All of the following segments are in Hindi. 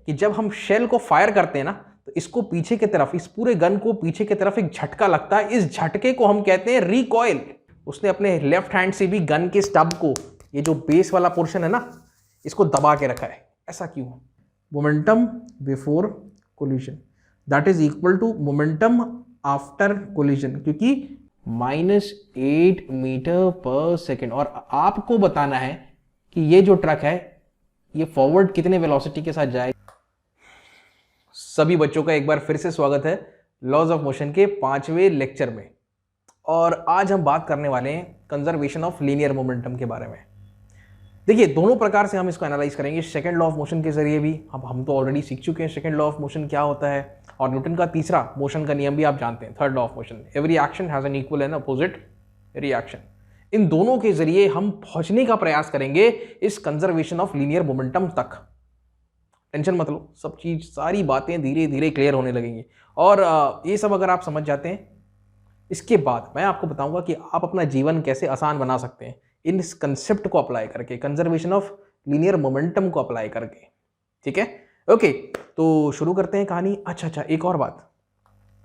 कि जब हम शेल को फायर करते हैं ना तो इसको पीछे की तरफ, इस पूरे गन को पीछे की तरफ एक झटका लगता है। इस झटके को हम कहते हैं रिकॉइल। उसने अपने लेफ्ट हैंड से भी गन के स्टब को, ये जो बेस वाला पोर्शन है ना, इसको दबा के रखा है। ऐसा क्यों? Momentum before collision that is equal to momentum after collision, क्योंकि -8 मीटर पर सेकेंड। और आपको बताना है कि ये जो ट्रक है ये फॉरवर्ड कितने वेलोसिटी के साथ जाएगा। सभी बच्चों का एक बार फिर से स्वागत है लॉज ऑफ मोशन के 5वें लेक्चर में। और आज हम बात करने वाले हैं कंजर्वेशन ऑफ लीनियर मोमेंटम के बारे में। देखिए, दोनों प्रकार से हम इसको एनालाइज करेंगे। सेकंड लॉ ऑफ मोशन के जरिए भी हम तो ऑलरेडी सीख चुके हैं सेकंड लॉ ऑफ मोशन क्या होता है, और न्यूटन का तीसरा मोशन का नियम भी आप जानते हैं, third law of motion, every action has an equal and opposite reaction. इन दोनों के जरिए हम पहुंचने का प्रयास करेंगे इस कंजर्वेशन ऑफ लीनियर मोमेंटम तक। टेंशन मत लो, सब चीज, सारी बातें धीरे धीरे क्लियर होने लगेंगी। और ये सब अगर आप समझ जाते हैं, इसके बाद मैं आपको बताऊंगा कि आप अपना जीवन कैसे आसान बना सकते हैं इन इस कंसेप्ट को अप्लाई करके, कंजर्वेशन ऑफ लीनियर मोमेंटम को अप्लाई करके। ठीक है, ओके, तो शुरू करते हैं कहानी। अच्छा, एक और बात,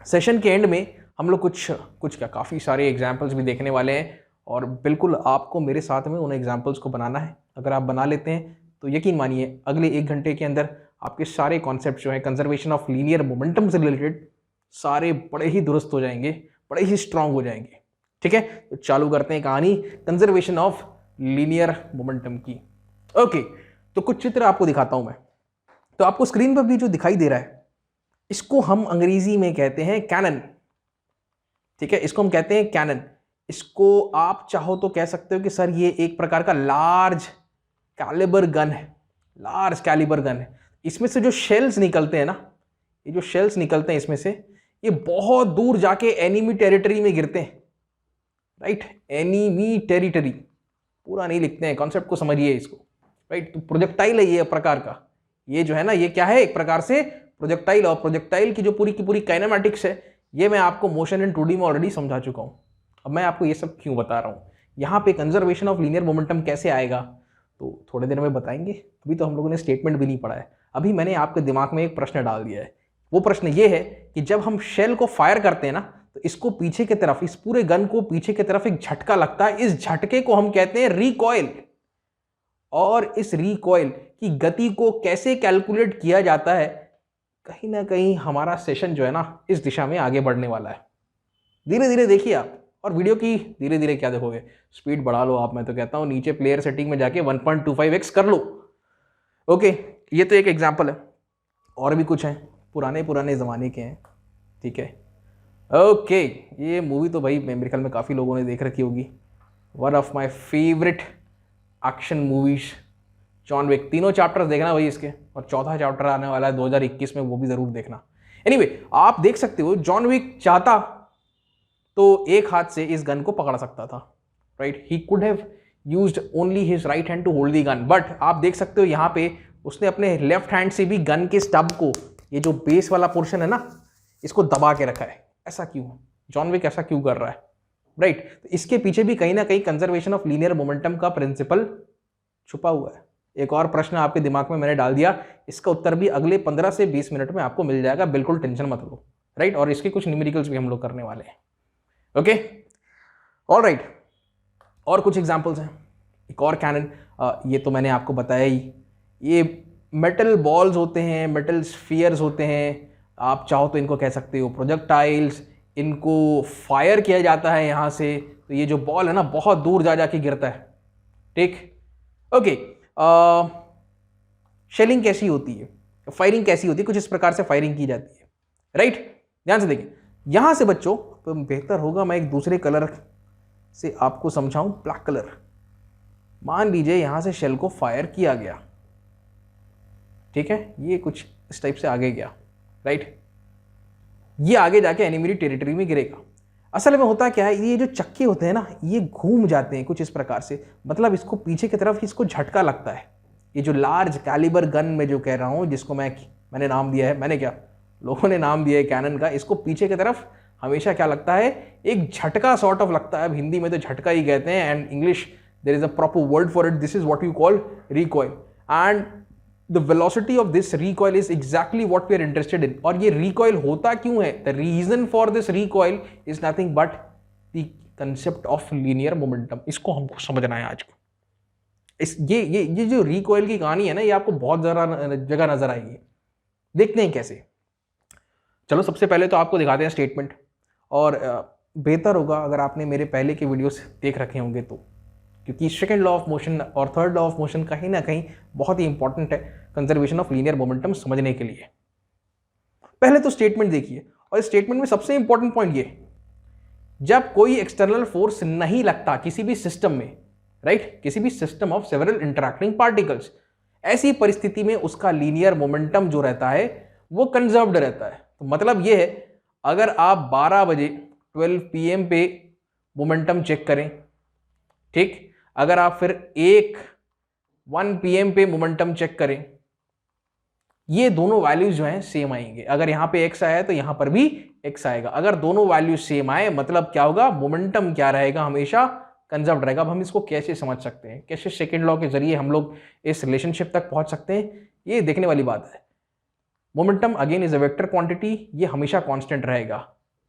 सेशन के एंड में हम लोग कुछ क्या काफ़ी सारे एग्जाम्पल्स भी देखने वाले हैं, और बिल्कुल आपको मेरे साथ में उन एग्जाम्पल्स को बनाना है। अगर आप बना लेते हैं तो यकीन मानिए अगले 1 घंटे के अंदर आपके सारे कॉन्सेप्ट जो है कंजर्वेशन ऑफ लीनियर मोमेंटम से रिलेटेड, सारे बड़े ही दुरुस्त हो जाएंगे, बड़े ही स्ट्रांग हो जाएंगे। ठीक है, तो चालू करते हैं कहानी कंजर्वेशन ऑफ लीनियर मोमेंटम की। ओके, तो कुछ चित्र आपको दिखाता हूं मैं। तो आपको स्क्रीन पर भी जो दिखाई दे रहा है, इसको हम अंग्रेजी में कहते हैं कैनन। ठीक है, इसको हम कहते हैं कैनन। इसको आप चाहो तो कह सकते हो कि सर ये एक प्रकार का लार्ज कैलिबर गन है, लार्ज कैलिबर गन है। इसमें से जो शेल्स निकलते हैं ना, ये जो शेल्स निकलते हैं इसमें से, ये बहुत दूर जाके एनिमी टेरिटरी में गिरते हैं। राइट, एनिमी टेरिटरी, पूरा नहीं लिखते हैं, कॉन्सेप्ट को समझिए इसको। राइट, तो प्रोजेक्टाइल है ये एक प्रकार का, ये जो है ना, ये क्या है, एक प्रकार से प्रोजेक्टाइल। और प्रोजेक्टाइल की जो पूरी की पूरी काइनेमैटिक्स है, ये मैं आपको मोशन इन 2D में ऑलरेडी समझा चुका हूं। अब मैं आपको ये सब क्यों बता रहा हूं, यहां पे कंजर्वेशन ऑफ लीनियर मोमेंटम कैसे आएगा तो थोड़े देर में बताएंगे। अभी तो हम लोगों ने स्टेटमेंट भी नहीं पढ़ा है। अभी मैंने आपके दिमाग में एक प्रश्न डाल दिया है। वो प्रश्न ये है कि जब हम शेल को फायर करते हैं ना तो इसको पीछे की तरफ, इस पूरे गन को पीछे की तरफ एक झटका लगता है। इस झटके को हम कहते हैं रिकॉइल। और इस रिकॉइल की गति को कैसे कैलकुलेट किया जाता है, कहीं ना कहीं हमारा सेशन जो है ना इस दिशा में आगे बढ़ने वाला है। धीरे धीरे देखिए आप, और वीडियो की धीरे धीरे क्या देखोगे, स्पीड बढ़ा लो आप। मैं तो कहता हूं नीचे प्लेयर सेटिंग में जाके 1.25x कर लो। ओके, ये तो एक एग्जाम्पल है, और भी कुछ हैं, पुराने ज़माने के हैं। ठीक है, ओके, ये मूवी तो भाई मेरे ख्याल में काफ़ी लोगों ने देख रखी होगी, one of my favourite action movies, John Wick. 3 chapters देखना भाई इसके, और 4था चैप्टर आने वाला है 2021 में, वो भी ज़रूर देखना। एनीवे, आप देख सकते हो जॉन विक चाहता तो एक हाथ से इस गन को पकड़ सकता था। Right, he could have used only his right hand to hold the gun, but आप देख सकते हो यहाँ पे उसने अपने लेफ्ट हैंड से भी गन के स्टब को, ये जो बेस वाला पोर्शन है ना, इसको दबा के रखा है। ऐसा क्यों? जॉन विक ऐसा क्यों कर रहा है? राइट, तो इसके पीछे भी कहीं ना कहीं कंजर्वेशन ऑफ लीनियर मोमेंटम का प्रिंसिपल छुपा हुआ है। एक और प्रश्न आपके दिमाग में मैंने डाल दिया, इसका उत्तर भी अगले 15 से 20 मिनट में आपको मिल जाएगा, बिल्कुल टेंशन मत लो। राइट, और इसके कुछ न्यूमेरिकल्स भी हम लोग करने वाले हैं। ओके, ऑलराइट, और कुछ एग्जांपल्स हैं। एक और कैनन, ये तो मैंने आपको बताया ही, ये मेटल बॉल्स होते हैं, मेटल स्फीयर्स होते हैं, आप चाहो तो इनको कह सकते हो प्रोजेक्टाइल्स। इनको फायर किया जाता है यहाँ से, तो ये जो बॉल है ना बहुत दूर जा जाके गिरता है। ठीक, ओके, शेलिंग कैसी होती है, फायरिंग कैसी होती है, कुछ इस प्रकार से फायरिंग की जाती है। राइट, ध्यान से देखिए, यहां से बच्चों तो बेहतर होगा मैं एक दूसरे कलर से आपको समझाऊं, ब्लैक कलर। मान लीजिए यहां से शेल को फायर किया गया, ठीक है, ये कुछ इस टाइप से आगे गया। राइट, ये आगे जाके एनिमी टेरिटरी में गिरेगा। असल में होता क्या है, ये जो चक्के होते हैं ना, ये घूम जाते हैं कुछ इस प्रकार से, मतलब इसको पीछे की तरफ इसको झटका लगता है। ये जो लार्ज कैलिबर गन में जो कह रहा हूं, जिसको मैंने नाम दिया है, मैंने क्या, लोगों ने नाम दिया है कैनन का, इसको पीछे की तरफ हमेशा क्या लगता है, एक झटका सॉर्ट ऑफ लगता है। अब हिंदी में तो झटका ही कहते हैं, and English there is a proper word for it, this is what you call recoil. And the velocity of this recoil is exactly what we are interested in. और ये रिकॉइल होता क्यों है? The reason for this recoil is nothing but the concept of linear momentum. इसको हमको समझना है आज को। ये जो रिकॉइल की कहानी है ना, ये आपको बहुत जगह नजर आएगी। देखते हैं कैसे। चलो सबसे पहले तो आपको दिखाते हैं स्टेटमेंट, और बेहतर होगा अगर आपने मेरे पहले के वीडियोस देख रखे होंगे तो, क्योंकि सेकंड लॉ ऑफ मोशन और थर्ड लॉ ऑफ मोशन कहीं ना कहीं बहुत ही इंपॉर्टेंट है कंजर्वेशन ऑफ लीनियर मोमेंटम समझने के लिए। पहले तो स्टेटमेंट देखिए, और इस स्टेटमेंट में सबसे इंपॉर्टेंट पॉइंट ये, जब कोई एक्सटर्नल फोर्स नहीं लगता किसी भी सिस्टम में, राइट, किसी भी system of several interacting particles, ऐसी परिस्थिति में उसका लीनियर मोमेंटम जो रहता है वो कंजर्व्ड रहता है। तो मतलब ये है, अगर आप 12 बजे 12 PM पे मोमेंटम चेक करें, ठीक, अगर आप फिर 1 PM पे मोमेंटम चेक करें, ये दोनों वैल्यूज जो हैं सेम आएंगे। अगर यहां पे x आया है तो यहां पर भी x आएगा। अगर दोनों वैल्यूज सेम आए मतलब क्या होगा? मोमेंटम क्या रहेगा? हमेशा कंजर्व्ड रहेगा। अब हम इसको कैसे समझ सकते हैं, कैसे सेकंड लॉ के जरिए हम लोग इस रिलेशनशिप तक पहुंच सकते हैं, ये देखने वाली बात है। Momentum again is a vector quantity, ये हमेशा कांस्टेंट रहेगा,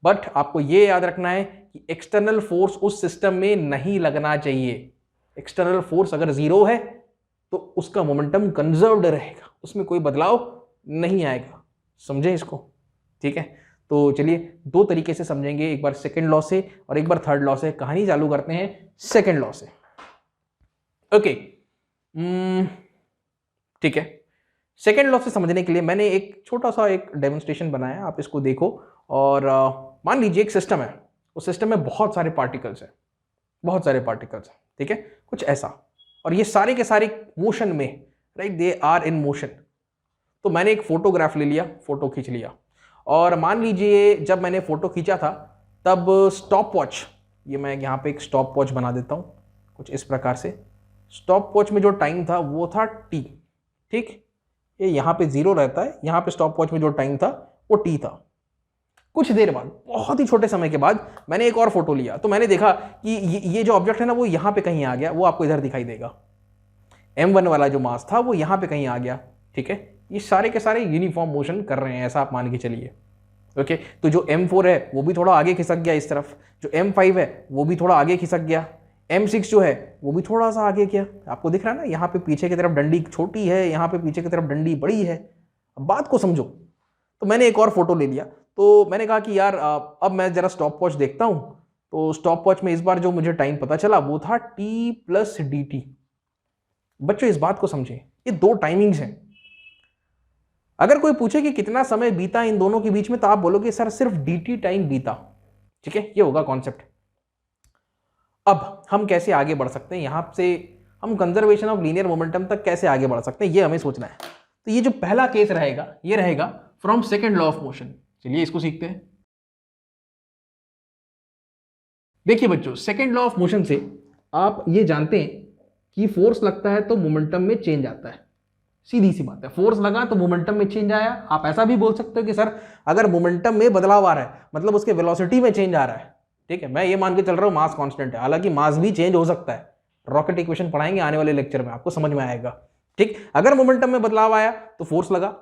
बट आपको ये याद रखना है कि एक्सटर्नल फोर्स उस सिस्टम में नहीं लगना चाहिए। एक्सटर्नल फोर्स अगर जीरो है तो उसका मोमेंटम कंजर्व्ड रहेगा, उसमें कोई बदलाव नहीं आएगा। समझे इसको? ठीक है, तो चलिए दो तरीके से समझेंगे, एक बार सेकंड लॉ से और एक बार थर्ड लॉ से। कहानी चालू करते हैं सेकंड लॉ से। ओके, ठीक है, सेकेंड लॉ से समझने के लिए मैंने एक छोटा सा एक डेमोन्स्ट्रेशन बनाया, आप इसको देखो। और मान लीजिए एक सिस्टम है, उस सिस्टम में बहुत सारे पार्टिकल्स हैं, बहुत सारे पार्टिकल्स हैं, ठीक है, कुछ ऐसा, और ये सारे के सारे मोशन में, right, they are in motion. तो मैंने एक फोटोग्राफ ले लिया, फोटो खींच लिया, और मान लीजिए जब मैंने फोटो खींचा था तब स्टॉप वॉच, ये मैं यहाँ पे एक स्टॉप वॉच बना देता हूँ कुछ इस प्रकार से। स्टॉप वॉच में जो टाइम था वो था t, ठीक, ये यहाँ पे 0 रहता है, यहाँ पे स्टॉप वॉच में जो टाइम था वो t था। कुछ देर बाद, बहुत ही छोटे समय के बाद, मैंने एक और फोटो लिया, तो मैंने देखा कि ये जो ऑब्जेक्ट है ना वो यहाँ पे कहीं आ गया, वो आपको इधर दिखाई देगा। m1 वाला जो मास था वो यहाँ पे कहीं आ गया, ठीक है। ये सारे के सारे यूनिफॉर्म मोशन कर रहे हैं, ऐसा आप मान के चलिए। ओके, तो जो m4 है वो भी थोड़ा आगे खिसक गया इस तरफ, जो m5 है वो भी थोड़ा आगे खिसक गया, m6 जो है वो भी थोड़ा सा आगे गया। आपको दिख रहा है ना, यहाँ पे पीछे की तरफ डंडी छोटी है, यहाँ पे पीछे की तरफ डंडी बड़ी है। अब बात को समझो। तो मैंने एक और फोटो ले लिया, तो मैंने कहा कि यार अब मैं जरा स्टॉप वॉच देखता हूँ। तो स्टॉप वॉच में इस बार जो मुझे टाइम पता चला वो था t+dt। बच्चों इस बात को समझें, ये दो टाइमिंग्स हैं। अगर कोई पूछे कि कितना समय बीता इन दोनों के बीच में, तो आप बोलोगे सर सिर्फ dt टाइम बीता, ठीक है, ये होगा कॉन्सेप्ट। अब हम कैसे आगे बढ़ सकते हैं, यहां से हम कंजर्वेशन ऑफ लीनियर मोमेंटम तक कैसे आगे बढ़ सकते हैं, ये हमें सोचना है। तो ये जो पहला केस रहेगा ये रहेगा from second law of motion. चलिए इसको सीखते हैं। देखिए बच्चों, सेकंड लॉ ऑफ मोशन से आप ये जानते हैं कि फोर्स लगता है तो मोमेंटम में चेंज आता है। सीधी सी बात है, फोर्स लगा तो मोमेंटम में चेंज आया। आप ऐसा भी बोल सकते हो कि सर अगर मोमेंटम में बदलाव आ रहा है मतलब उसके वेलोसिटी में चेंज आ रहा है, ठीक है। मैं ये मान के चल रहा हूं मास कांस्टेंट है, हालांकि मास भी चेंज हो सकता है। रॉकेट इक्वेशन पढ़ाएंगे आने वाले लेक्चर में, आपको समझ में आएगा, ठीक। अगर मोमेंटम में बदलाव आया तो फोर्स लगा,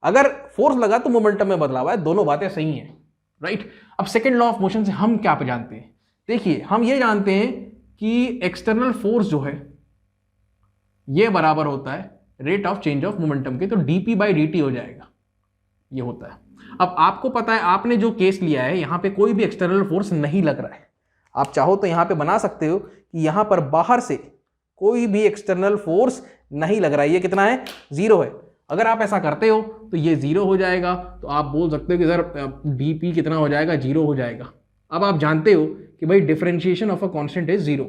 अगर फोर्स लगा तो मोमेंटम में बदलाव आया, दोनों बातें सही हैं, राइट। अब सेकेंड लॉ ऑफ मोशन से हम क्या जानते हैं? देखिए, हम ये जानते हैं कि एक्सटर्नल फोर्स जो है ये बराबर होता है rate of change of momentum के, तो dp/dt हो जाएगा, ये होता है। अब आपको पता है, आपने जो केस लिया है यहां पे कोई भी एक्सटर्नल फोर्स नहीं लग रहा है। आप चाहो तो यहां पे बना सकते हो कि यहां पर बाहर से कोई भी एक्सटर्नल फोर्स नहीं लग रहा है, ये कितना है? 0 है। अगर आप ऐसा करते हो तो ये 0 हो जाएगा, तो आप बोल सकते हो कि सर dp कितना हो जाएगा? 0 हो जाएगा। अब आप जानते हो कि भाई differentiation of a constant is 0,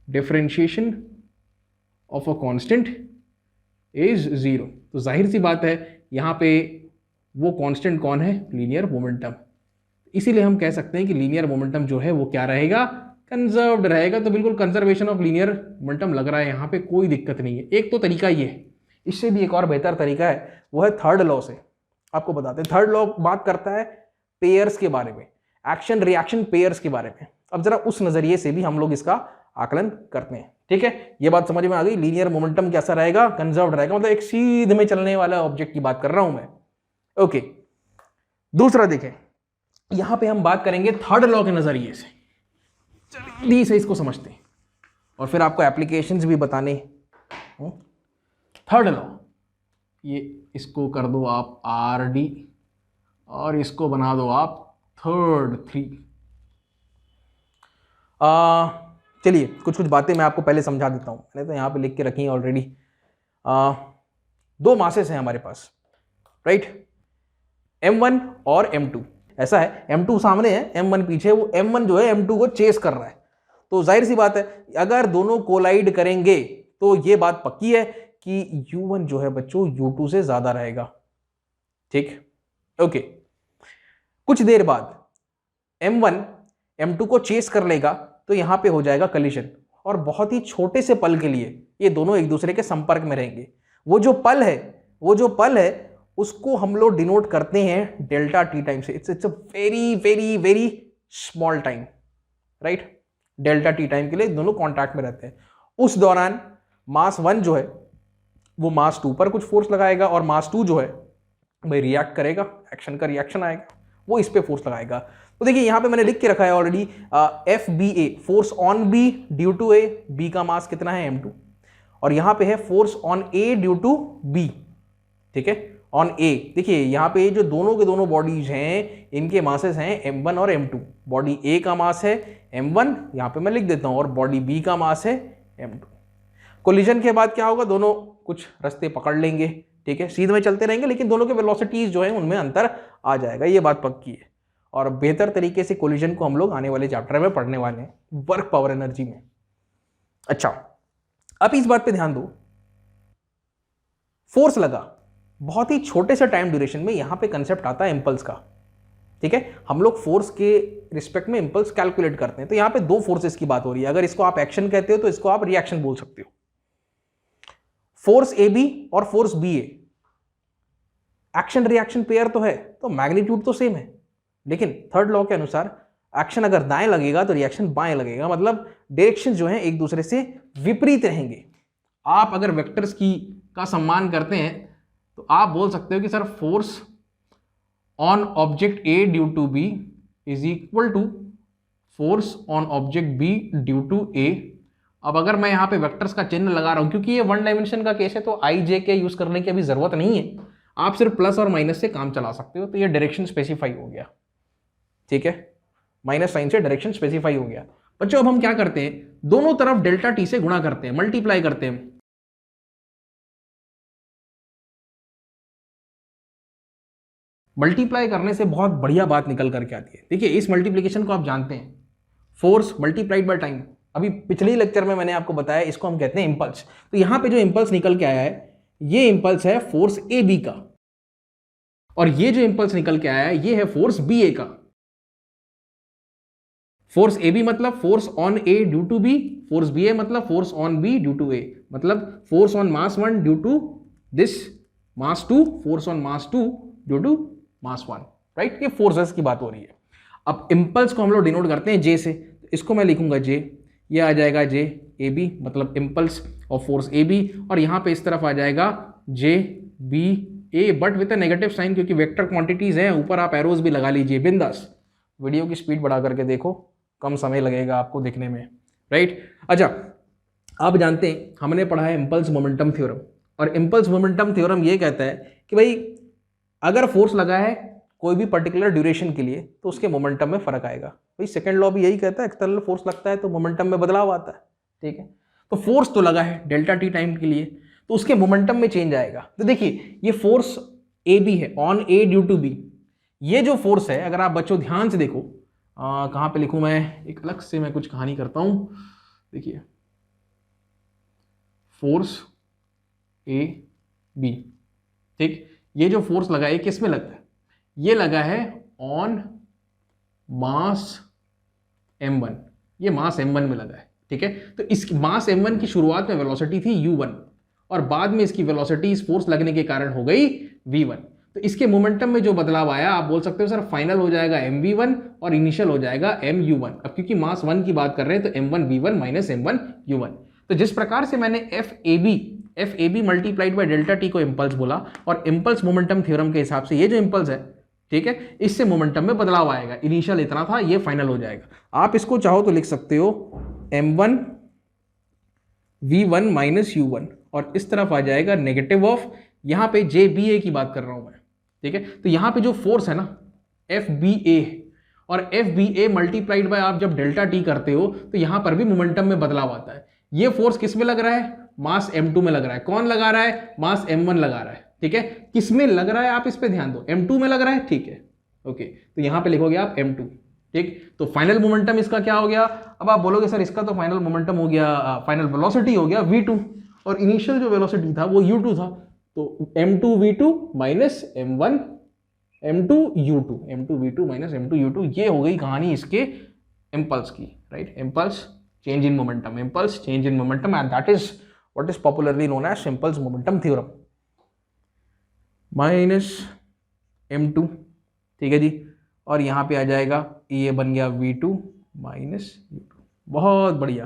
differentiation of a constant is 0, तो जाहिर सी बात है यहां पे वो कांस्टेंट कौन है? Linear momentum. इसीलिए हम कह सकते हैं कि लीनियर मोमेंटम जो है वो क्या रहेगा? कंजर्व्ड रहेगा। तो बिल्कुल कंजर्वेशन ऑफ लीनियर मोमेंटम लग रहा है, यहां पे कोई दिक्कत नहीं है। एक तो तरीका ये है, इससे भी एक और बेहतर तरीका है, वो है थर्ड लॉ से। आपको बताते हैं, थर्ड लॉ बात करता है पेयर्स के बारे में, एक्शन रिएक्शन पेयर्स के बारे में। अब जरा उस नजरिए से भी हम लोग इसका आकलन करते हैं। ठीक है, ये बात समझ में आ गई। लीनियर मोमेंटम कैसा रहेगा, कंजर्व्ड रहेगा, मतलब एक सीधे में चलने वाला ऑब्जेक्ट की बात कर रहा हूं मैं। ओके, दूसरा देखें, यहां पे हम बात करेंगे थर्ड लॉ के नजरिए से। जल्दी से इसको समझते हैं और फिर आपको एप्लीकेशंस भी बताने। थर्ड लॉ, ये इसको कर दो आप RD और इसको बना दो आप थर्ड 3। चलिए कुछ कुछ बातें मैं आपको पहले समझा देता हूं। मैंने तो यहां पे लिख के रखी है ऑलरेडी। 2 मासेस हैं हमारे पास, राइट, M1 और M2। ऐसा है, M2 सामने है, M1 पीछे, वो M1 जो है M2 को चेस कर रहा है। तो जाहिर सी बात है अगर दोनों कोलाइड करेंगे तो ये बात पक्की है कि U1 जो है बच्चों U2 से ज्यादा रहेगा। ठीक, ओके। कुछ देर बाद M1 M2 को चेस कर लेगा तो यहां पे हो जाएगा कलिजन, और बहुत ही छोटे से पल के लिए ये दोनों एक दूसरे के संपर्क में रहेंगे। वो जो पल है उसको हम लोग डिनोट करते हैं डेल्टा टी टाइम से। It's a very very very small time, right. Delta T time के लिए दोनों कॉन्टैक्ट में रहते हैं। उस दौरान मास 1 जो है वो मास 2 पर कुछ फोर्स लगाएगा, और मास 2 जो है भाई रिएक्ट करेगा, एक्शन का रिएक्शन आएगा, वो इस पे फोर्स लगाएगा। तो देखिए यहां पे मैंने लिख के रखा है already, FBA, force on B due to A, B का मास कितना है M2, और यहां पे है force on A due to B। ठीक है, ऑन A। देखिए यहां पे जो दोनों के दोनों बॉडीज हैं इनके मासेस हैं M1 और M2। बॉडी A का मास है M1, यहां पे मैं लिख देता हूं, और बॉडी B का मास है M2। कोलिजन के बाद क्या होगा, दोनों कुछ रास्ते पकड़ लेंगे। ठीक है, सीधे में चलते रहेंगे, लेकिन दोनों के वेलोसिटीज जो है उनमें अंतर आ जाएगा, ये बात पक्की है। और बेहतर तरीके से कोलिजन को हम लोग आने वाले चैप्टर में पढ़ने वाले हैं, वर्क पावर एनर्जी में। अच्छा, अब इस बात पे ध्यान दो, फोर्स लगा, बहुत ही छोटे से टाइम ड्यूरेशन में यहां पे कंसेप्ट आता है इंपल्स का। ठीक है, हम लोग फोर्स के रिस्पेक्ट में इंपल्स कैलकुलेट करते हैं। तो यहां पे 2 फोर्सेस की बात हो रही है। अगर इसको आप एक्शन कहते हो तो इसको आप रिएक्शन बोल सकते हो। फोर्स AB और force BA, action reaction pair तो है, तो मैग्नीट्यूड तो सेम है, लेकिन थर्ड लॉ के अनुसार एक्शन अगर दाएं लगेगा तो रिएक्शन बाएं लगेगा, मतलब डायरेक्शन जो है एक दूसरे से विपरीत रहेंगे। आप अगर वेक्टर्स का सम्मान करते हैं तो आप बोल सकते हो कि sir force on object A due to B is equal to force on object B due to A। अब अगर मैं यहाँ पे वेक्टर्स का चिन्ह लगा रहा हूं, क्योंकि ये 1 डायमेंशन का केस है तो IJ के यूज करने की अभी जरूरत नहीं है, आप सिर्फ प्लस और माइनस से काम चला सकते हो। तो ये डायरेक्शन स्पेसिफाई हो गया। ठीक है, माइनस साइन से डायरेक्शन स्पेसिफाई हो गया। बच्चों अब हम क्या करते हैं, दोनों तरफ डेल्टा टी से गुणा करते हैं, मल्टीप्लाई करते हैं। मल्टीप्लाई करने से बहुत बढ़िया बात निकल करके आती है। देखिए इस मल्टीप्लिकेशन को आप जानते हैं, फोर्स मल्टीप्लाइड बाय टाइम। अभी पिछले ही लेक्चर में मैंने आपको बताया, इसको हम कहते हैं इंपल्स। तो यहां पे जो इंपल्स निकल के आया है ये इंपल्स है फोर्स AB का, और ये जो इंपल्स निकल के आया है ये है फोर्स BA का। फोर्स AB मतलब force on A due to B, force BA मतलब force on B due to A, मतलब force on mass 1 due to this mass 2, force on mass 2 due to mass 1, right. ये फोर्सेस की बात हो रही है। अब इंपल्स को हम लोग डिनोट करते हैं J से, तो इसको मैं लिखूंगा J, ये आ जाएगा J AB, मतलब इंपल्स ऑफ फोर्स AB, और यहां पे इस तरफ आ जाएगा J B A, but with a negative sign, क्योंकि वेक्टर क्वांटिटीज हैं। ऊपर आप एरोज भी लगा लीजिए बिंदास। वीडियो की स्पीड बढ़ा करके देखो, कम समय लगेगा आपको देखने में, राइट। अच्छा, आप जानते हैं हमने पढ़ा है इंपल्स मोमेंटम थ्योरम, और इंपल्स मोमेंटम थ्योरम ये कहता है कि भाई अगर फोर्स लगा है कोई भी पर्टिकुलर ड्यूरेशन के लिए तो उसके मोमेंटम में फर्क आएगा। भाई सेकंड लॉ भी यही कहता है, एक्सटर्नल फोर्स लगता है तो मोमेंटम में बदलाव आता है। ठीक है, तो फोर्स तो लगा है डेल्टा टी टाइम के लिए, तो उसके मोमेंटम में चेंज आएगा। तो देखिए ये फोर्स AB है on A due to B। ये जो फोर्स है, अगर आप बच्चों ध्यान से देखो, कहां पे लिखूं मैं, एक अलग से मैं कुछ कहानी करता हूं। देखिए फोर्स AB, ठीक, ये जो फोर्स लगा है किस में लगता है, ये लगा है ऑन मास M1, ये मास M1 में लगा है। ठीक है, तो इस मास M1 की शुरुआत में वेलोसिटी थी U1, और बाद में इसकी वेलोसिटी इस फोर्स लगने के कारण हो गई V1। तो इसके मोमेंटम में जो बदलाव आया, आप बोल सकते हो सर फाइनल हो जाएगा mv1 और इनिशियल हो जाएगा mu1। अब क्योंकि मास 1 की बात कर रहे हैं तो m1v1 माइनस m1u1। तो जिस प्रकार से मैंने FAB multiplied by delta T को इम्पल्स बोला, और इम्पल्स मोमेंटम थ्योरम के हिसाब से ये जो इम्पल्स है, ठीक है, इससे मोमेंटम में बदलाव आएगा। इनिशियल इतना था, ये फाइनल हो जाएगा। आप इसको चाहो तो लिख सकते हो m1v1 माइनस u1, और इस तरफ आ जाएगा नेगेटिव ऑफ, यहां पे JBA की बात कर रहा हूं मैं, ठीक है। तो यहां पे जो फोर्स है ना FBA, और FBA मल्टीप्लाइड बाय आप जब डेल्टा टी करते हो तो यहां पर भी मोमेंटम में बदलाव आता है। ये फोर्स किस में लग रहा है? मास m2 में लग रहा है। कौन लगा रहा है? मास m1 लगा रहा है, ठीक है। किस में लग रहा है आप इस पे ध्यान दो, m2 में लग रहा है, ठीक है, ओके। तो यहां पे लिखोगे आप m2, ठीक। तो फाइनल मोमेंटम इसका क्या हो गया? अब आप बोलोगे सर इसका तो फाइनल मोमेंटम हो गया, फाइनल वेलोसिटी हो गया v2, और इनिशियल जो वेलोसिटी था वो u2 था। तो m2v2 minus m2u2 minus m2u2, ये हो गई कहानी इसके इम्पल्स की, right. Impulse change in momentum, impulse change in momentum, and that is what is popularly known as impulse momentum theorem. Minus m2, ठीक है जी, और यहां पे आ जाएगा ये बन गया v2 माइनस u2। बहुत बढ़िया।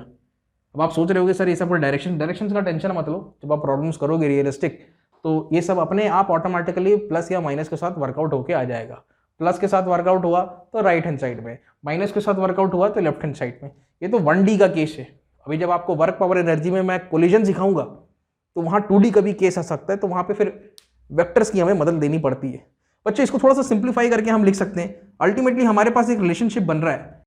अब आप सोच रहे होगे सर ये सब डायरेक्शन का टेंशन मत लो, जब आप प्रॉब्लम्स करोगे रियलिस्टिक तो ये सब अपने आप ऑटोमेटिकली प्लस या माइनस के साथ वर्कआउट होके आ जाएगा। प्लस के साथ वर्कआउट हुआ तो राइट हैंड साइड में, माइनस के साथ वर्कआउट हुआ तो लेफ्ट हैंड साइड में। ये तो 1D का केस है। अभी जब आपको वर्क पावर एनर्जी में मैं कोलिजन सिखाऊंगा तो वहां 2D का भी केस आ सकता है, तो वहां पे फिर वेक्टर्स की हमें मदद लेनी पड़ती है। बच्चे इसको थोड़ा सा सिंप्लीफाई करके हम लिख सकते हैं, अल्टीमेटली हमारे पास एक रिलेशनशिप बन रहा है।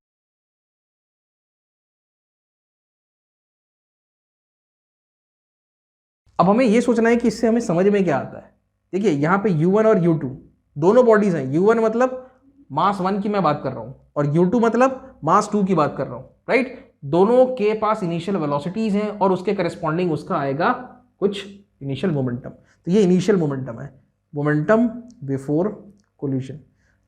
अब हमें यह सोचना है कि इससे हमें समझ में क्या आता है। देखिए यहां पे u1 और u2 दोनों बॉडीज हैं। u1 मतलब मास 1 की मैं बात कर रहा हूं, और u2 मतलब मास 2 की बात कर रहा हूं, राइट। दोनों के पास इनिशियल वेलोसिटीज हैं और उसके करस्पॉन्डिंग उसका आएगा कुछ इनिशियल मोमेंटम। तो ये इनिशियल मोमेंटम है, momentum before collision,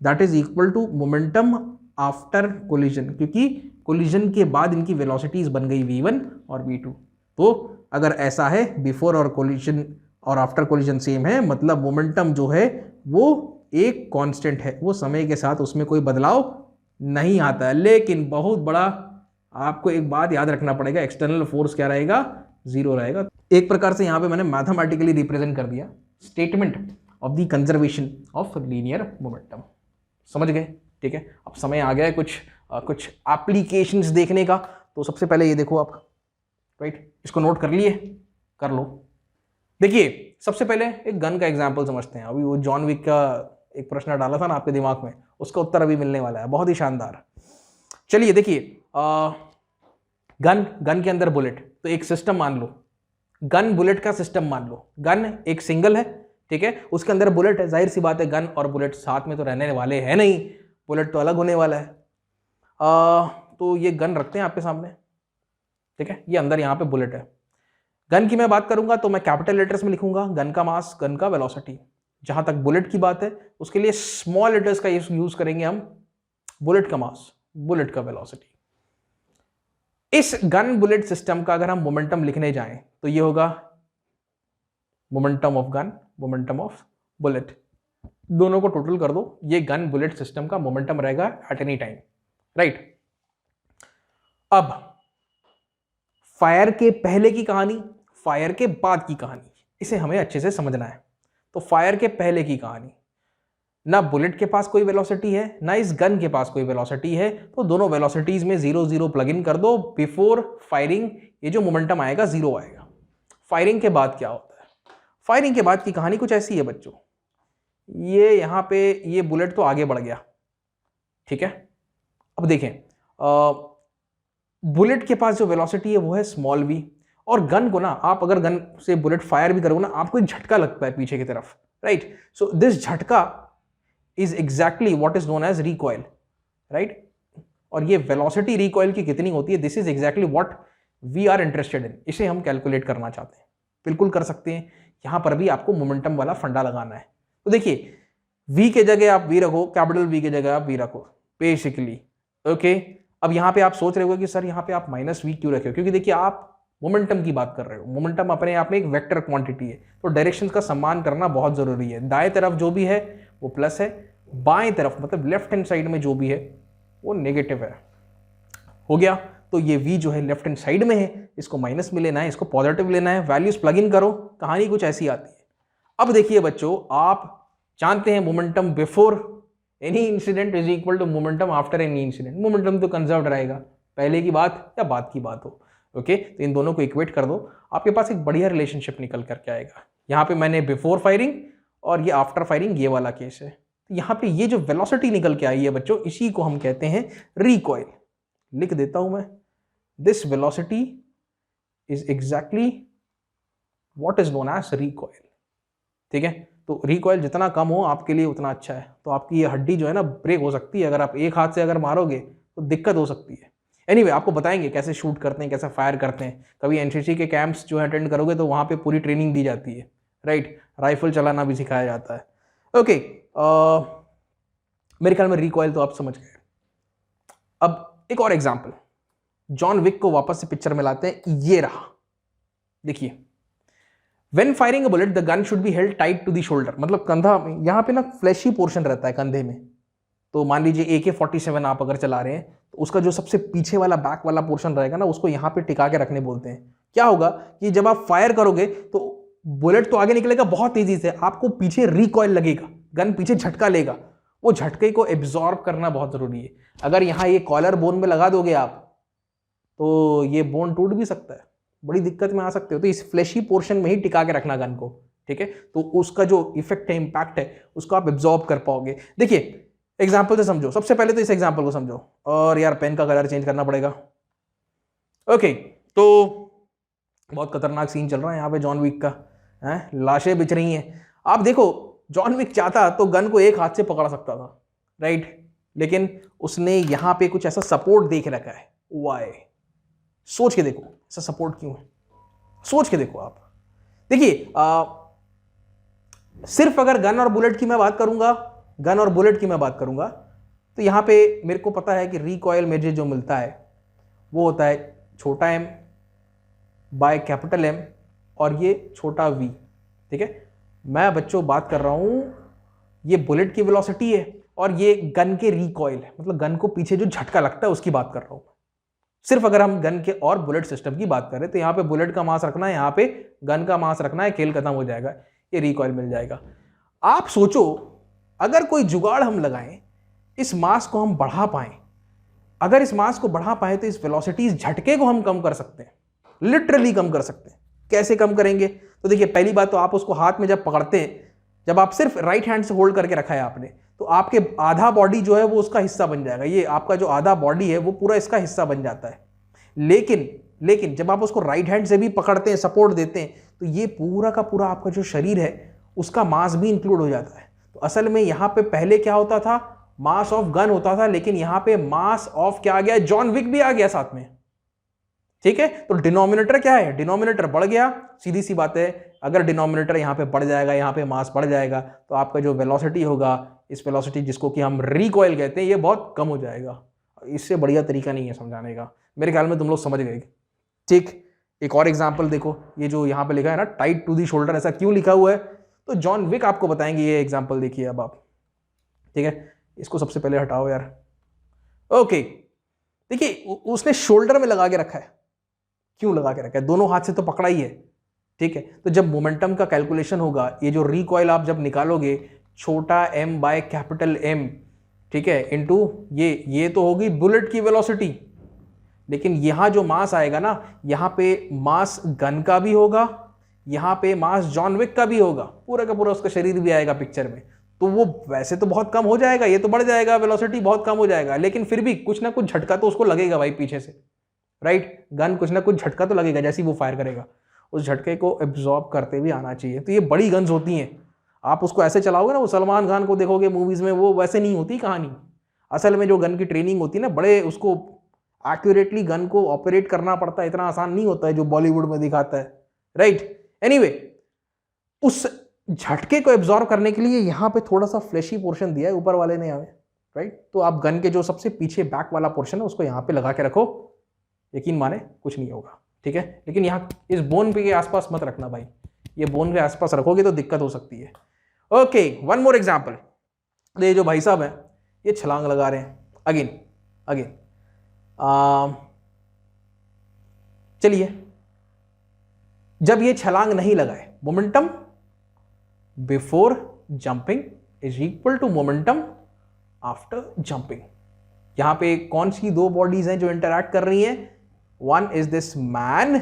that is equal to momentum after collision, क्योंकि कोलिजन के बाद इनकी वेलोसिटीज बन गई v1 और v2। तो अगर ऐसा है बिफोर और कोलिजन और आफ्टर कोलिजन सेम है, मतलब मोमेंटम जो है वो एक कांस्टेंट है, वो समय के साथ उसमें कोई बदलाव नहीं आता है। लेकिन बहुत बड़ा आपको एक बात याद रखना पड़ेगा, एक्सटर्नल फोर्स क्या रहेगा? जीरो रहेगा। एक प्रकार से यहां पे मैंने मैथमेटिकली रिप्रेजेंट कर दिया statement of the conservation of linear momentum. समझ गए? ठीक है। अब समय आ गया है कुछ एप्लीकेशंस देखने का। तो सबसे पहले ये देखो आप, राइट, इसको नोट कर लिए? कर लो। देखिए सबसे पहले एक गन का एग्जांपल समझते हैं। अभी वो जॉन विक का एक प्रश्न डाला था ना आपके दिमाग में, उसका उत्तर अभी मिलने वाला है, बहुत ही शानदार। चलिए देखिए, गन के अंदर बुलेट, तो एक सिस्टम मान लो, गन बुलेट का सिस्टम मान लो। गन एक सिंगल है, ठीक है, उसके अंदर बुलेट है। जाहिर सी बात है गन और बुलेट साथ में तो रहने वाले हैं नहीं, बुलेट तो अलग होने वाला है। तो ये गन रखते हैं आपके सामने, ठीक है, ये अंदर यहाँ पे बुलेट है। गन की मैं बात करूंगा तो मैं कैपिटल लेटर्स में लिखूंगा गन का मास, गन का वेलोसिटी। जहां तक बुलेट की बात है उसके लिए स्मॉल लेटर्स का यूज करेंगे हम, बुलेट का मास, बुलेट का वेलोसिटी। इस गन बुलेट सिस्टम का अगर हम मोमेंटम लिखने जाएं तो ये होगा momentum of gun, momentum of bullet, दोनों को टोटल कर दो, ये गन बुलेट सिस्टम का मोमेंटम रहेगा एट एनी टाइम, राइट। अब फायर के पहले की कहानी, फायर के बाद की कहानी, इसे हमें अच्छे से समझना है। तो फायर के पहले की कहानी, ना बुलेट के पास कोई वेलोसिटी है, ना इस गन के पास कोई वेलोसिटी है, तो दोनों वेलोसिटीज में 0 0 प्लग इन कर दो। बिफोर फायरिंग ये जो मोमेंटम आएगा 0 आएगा। फायरिंग के बाद क्या होता है? फायरिंग के बाद की कहानी कुछ ऐसी है बच्चों, ये यहां पे ये बुलेट तो आगे बढ़ गया, ठीक है। अब देखें, बुलेट के पास जो वेलोसिटी है वो है स्मॉल v, और गन को ना आप अगर गन से बुलेट फायर भी करोगे ना, आपको एक झटका लगता है पीछे की तरफ, राइट। सो दिस झटका is exactly what is known as recoil, right. और ये वेलोसिटी रिकॉइल की कितनी होती है, this is exactly what we are interested in, इसे हम कैलकुलेट करना चाहते हैं। बिल्कुल कर सकते हैं, यहां पर भी आपको मोमेंटम वाला फंडा लगाना है। तो देखिए v के जगह आप v रखो, कैपिटल V के जगह आप v रखो बेसिकली, ओके। अब यहां पे आप सोच रहे हो कि सर यहां पे आप -v क्यों रखे हो? क्योंकि देखिए आप मोमेंटम की बात कर रहे हो। मोमेंटम अपने आप में एक वेक्टर क्वांटिटी है, तो डायरेक्शन का सम्मान करना बहुत जरूरी है। दाएं तरफ जो भी है वो प्लस है, बाएं तरफ मतलब लेफ्ट हैंड साइड में जो भी है वो नेगेटिव है। हो गया। तो ये v जो है लेफ्ट हैंड साइड में है, इसको माइनस में लेना है, इसको पॉजिटिव लेना है। वैल्यूज प्लग इन करो, कहानी कुछ ऐसी आती है। अब देखिए बच्चों, आप जानते हैं momentum before any incident is equal to momentum after any incident. Momentum तो कंजर्व रहेगा, पहले की बात या बाद की बात हो। ओके, तो इन दोनों को इक्वेट कर दो, आपके पास एक बढ़िया रिलेशनशिप निकल करके आएगा। यहाँ पे मैंने बिफोर फायरिंग और ये आफ्टर फायरिंग ये वाला केस है। तो यहाँ पे ये जो वेलोसिटी निकल के आई है बच्चों, इसी को हम कहते हैं रिकॉइल। लिख देता हूं मैं, this velocity is exactly what is known as recoil. ठीक है, तो रिकॉइल जितना कम हो आपके लिए उतना अच्छा है। तो आपकी ये हड्डी जो है ना ब्रेक हो सकती है, अगर आप एक हाथ से अगर मारोगे तो दिक्कत हो सकती है। एनीवे, आपको बताएंगे कैसे शूट करते हैं, कैसे फायर करते हैं। कभी एनसीसी के कैंप्स जो है अटेंड करोगे तो वहाँ पे पूरी ट्रेनिंग दी जाती है, राइट। राइफल चलाना भी सिखाया जाता है। ओके, मेरे ख्याल में रिकॉइल तो आप समझ गए। अब एक और एग्जाम्पल, जॉन विक को वापस से पिक्चर में लाते हैं। ये रहा, देखिए, When firing a bullet, the gun should be held tight to the shoulder। मतलब कंधा में, यहाँ पे ना फ्लैशी पोर्शन रहता है कंधे में। तो मान लीजिए AK-47 आप अगर चला रहे हैं तो उसका जो सबसे पीछे वाला बैक वाला पोर्शन रहेगा ना, उसको यहाँ पे टिका के रखने बोलते हैं। क्या होगा कि जब आप फायर करोगे तो बुलेट तो आगे निकलेगा बहुत तेजी से, आपको पीछे रिकॉइल लगेगा, गन पीछे झटका लेगा। वो झटके को एब्जॉर्ब करना बहुत जरूरी है। अगर यहाँ ये कॉलर बोन में लगा दोगे आप तो ये बोन टूट भी सकता है, बड़ी दिक्कत में आ सकते हो। तो इस फ्लैशी पोर्शन में ही टिका के रखना गन को, ठीक है। तो उसका जो इफेक्ट है, इंपैक्ट है, उसको आप एब्जॉर्ब कर पाओगे। देखिए एग्जांपल से समझो, सबसे पहले तो इस एग्जांपल को समझो। और यार पेन का कलर चेंज करना पड़ेगा। ओके, तो बहुत खतरनाक सीन चल रहा है यहाँ पे जॉन विक का, है, लाशें बिछ रही हैं। आप देखो, जॉन विक चाहता तो गन को एक हाथ से पकड़ सकता था, राइट, लेकिन उसने यहाँ पे कुछ ऐसा सपोर्ट देख रखा है। वाई? सोच के देखो ऐसा सपोर्ट क्यों है, सोच के देखो आप। देखिए सिर्फ अगर गन और बुलेट की मैं बात करूंगा, तो यहां पे मेरे को पता है कि रिकॉइल मुझे जो मिलता है वो होता है छोटा m बाय कैपिटल M और ये छोटा v। ठीक है, मैं बच्चों बात कर रहा हूं, ये बुलेट की वेलोसिटी है और ये गन के रिकॉइल है, मतलब गन को पीछे जो झटका लगता है उसकी बात कर रहा हूं। सिर्फ अगर हम गन के और बुलेट सिस्टम की बात करें तो यहाँ पे बुलेट का मास रखना है, यहाँ पे गन का मास रखना है, खेल खत्म हो जाएगा, ये रिकॉइल मिल जाएगा। आप सोचो अगर कोई जुगाड़ हम लगाएं, इस मास को हम बढ़ा पाएं, अगर इस मास को बढ़ा पाए तो इस वेलोसिटी, इस झटके को हम कम कर सकते हैं, लिटरली कम कर सकते हैं। कैसे कम करेंगे? तो देखिए, पहली बात तो आप उसको हाथ में जब पकड़ते हैं, जब आप सिर्फ राइट हैंड से होल्ड करके रखा है आपने, तो आपके आधा बॉडी जो है वो उसका हिस्सा बन जाएगा। ये आपका जो आधा बॉडी है वो पूरा इसका हिस्सा बन जाता है। लेकिन जब आप उसको राइट हैंड से भी पकड़ते हैं, सपोर्ट देते हैं, तो ये पूरा का पूरा आपका जो शरीर है उसका मास भी इंक्लूड हो जाता है। तो असल में यहाँ पे पहले क्या होता था, मास ऑफ गन होता था, लेकिन यहाँ पे मास ऑफ क्या आ गया, जॉन विक भी आ गया साथ में। ठीक है, तो डिनोमिनेटर क्या है, डिनोमिनेटर बढ़ गया। सीधी सी बात है, अगर डिनोमिनेटर यहाँ पे बढ़ जाएगा, यहाँ पे मास बढ़ जाएगा, तो आपका जो वेलोसिटी होगा, इस वेलोसिटी जिसको कि हम रिकॉइल कहते हैं, ये बहुत कम हो जाएगा। इससे बढ़िया तरीका नहीं है समझाने का, मेरे ख्याल में तुम लोग समझ गए। ठीक, एक और एग्जांपल देखो, ये जो यहाँ पे लिखा है ना टाइट टू दी शोल्डर, ऐसा क्यों लिखा हुआ है, तो जॉन विक आपको बताएंगे। ये एग्जांपल देखिए अब आप, ठीक है, इसको सबसे पहले हटाओ यार। ओके, देखिए उसने शोल्डर में लगा के रखा है। क्यों लगा के रखा है? दोनों हाथ से तो पकड़ा ही है। ठीक है, तो जब मोमेंटम का कैलकुलेशन होगा, ये जो रिकॉइल आप जब निकालोगे, छोटा m बाय कैपिटल M, ठीक है, इनटू ये तो होगी बुलेट की वेलोसिटी। लेकिन यहां जो मास आएगा ना, यहां पे मास गन का भी होगा, यहां पे मास जॉन विक का भी होगा, पूरा का पूरा उसका शरीर भी आएगा पिक्चर में। तो वो वैसे तो बहुत कम हो जाएगा, ये तो बढ़ जाएगा, वेलोसिटी बहुत कम हो जाएगा, लेकिन फिर भी कुछ ना कुछ झटका तो उसको लगेगा भाई पीछे से, राइट। गन कुछ ना कुछ झटका तो लगेगा जैसे ही वो फायर करेगा, उस झटके को एब्जॉर्ब करते भी आना चाहिए। तो ये बड़ी गन्स होती हैं, आप उसको ऐसे चलाओगे ना, वो सलमान खान को देखोगे मूवीज में, वो वैसे नहीं होती कहानी। असल में जो गन की ट्रेनिंग होती है ना, बड़े उसको एक्यूरेटली गन को ऑपरेट करना पड़ता है, इतना आसान नहीं होता है जो बॉलीवुड में दिखाता है, राइट। एनीवे, उस झटके को एब्जॉर्ब करने के लिए यहाँ पे थोड़ा सा फ्लैशी पोर्शन दिया है ऊपर वाले ने हमें, राइट। तो आप गन के जो सबसे पीछे बैक वाला पोर्शन है उसको यहाँ पे लगा के रखो, यकीन माने कुछ नहीं होगा। ठीक है, लेकिन यहाँ इस बोन पे के आसपास मत रखना भाई, ये बोन के आसपास रखोगे तो दिक्कत हो सकती है। Okay, one more example. ये जो भाई साहब हैं ये छलांग लगा रहे हैं, अगेन चलिए, जब ये छलांग नहीं लगाए, momentum before jumping is equal to momentum after jumping. यहां पे कौन सी दो बॉडीज हैं जो इंटरैक्ट कर रही हैं? One is this man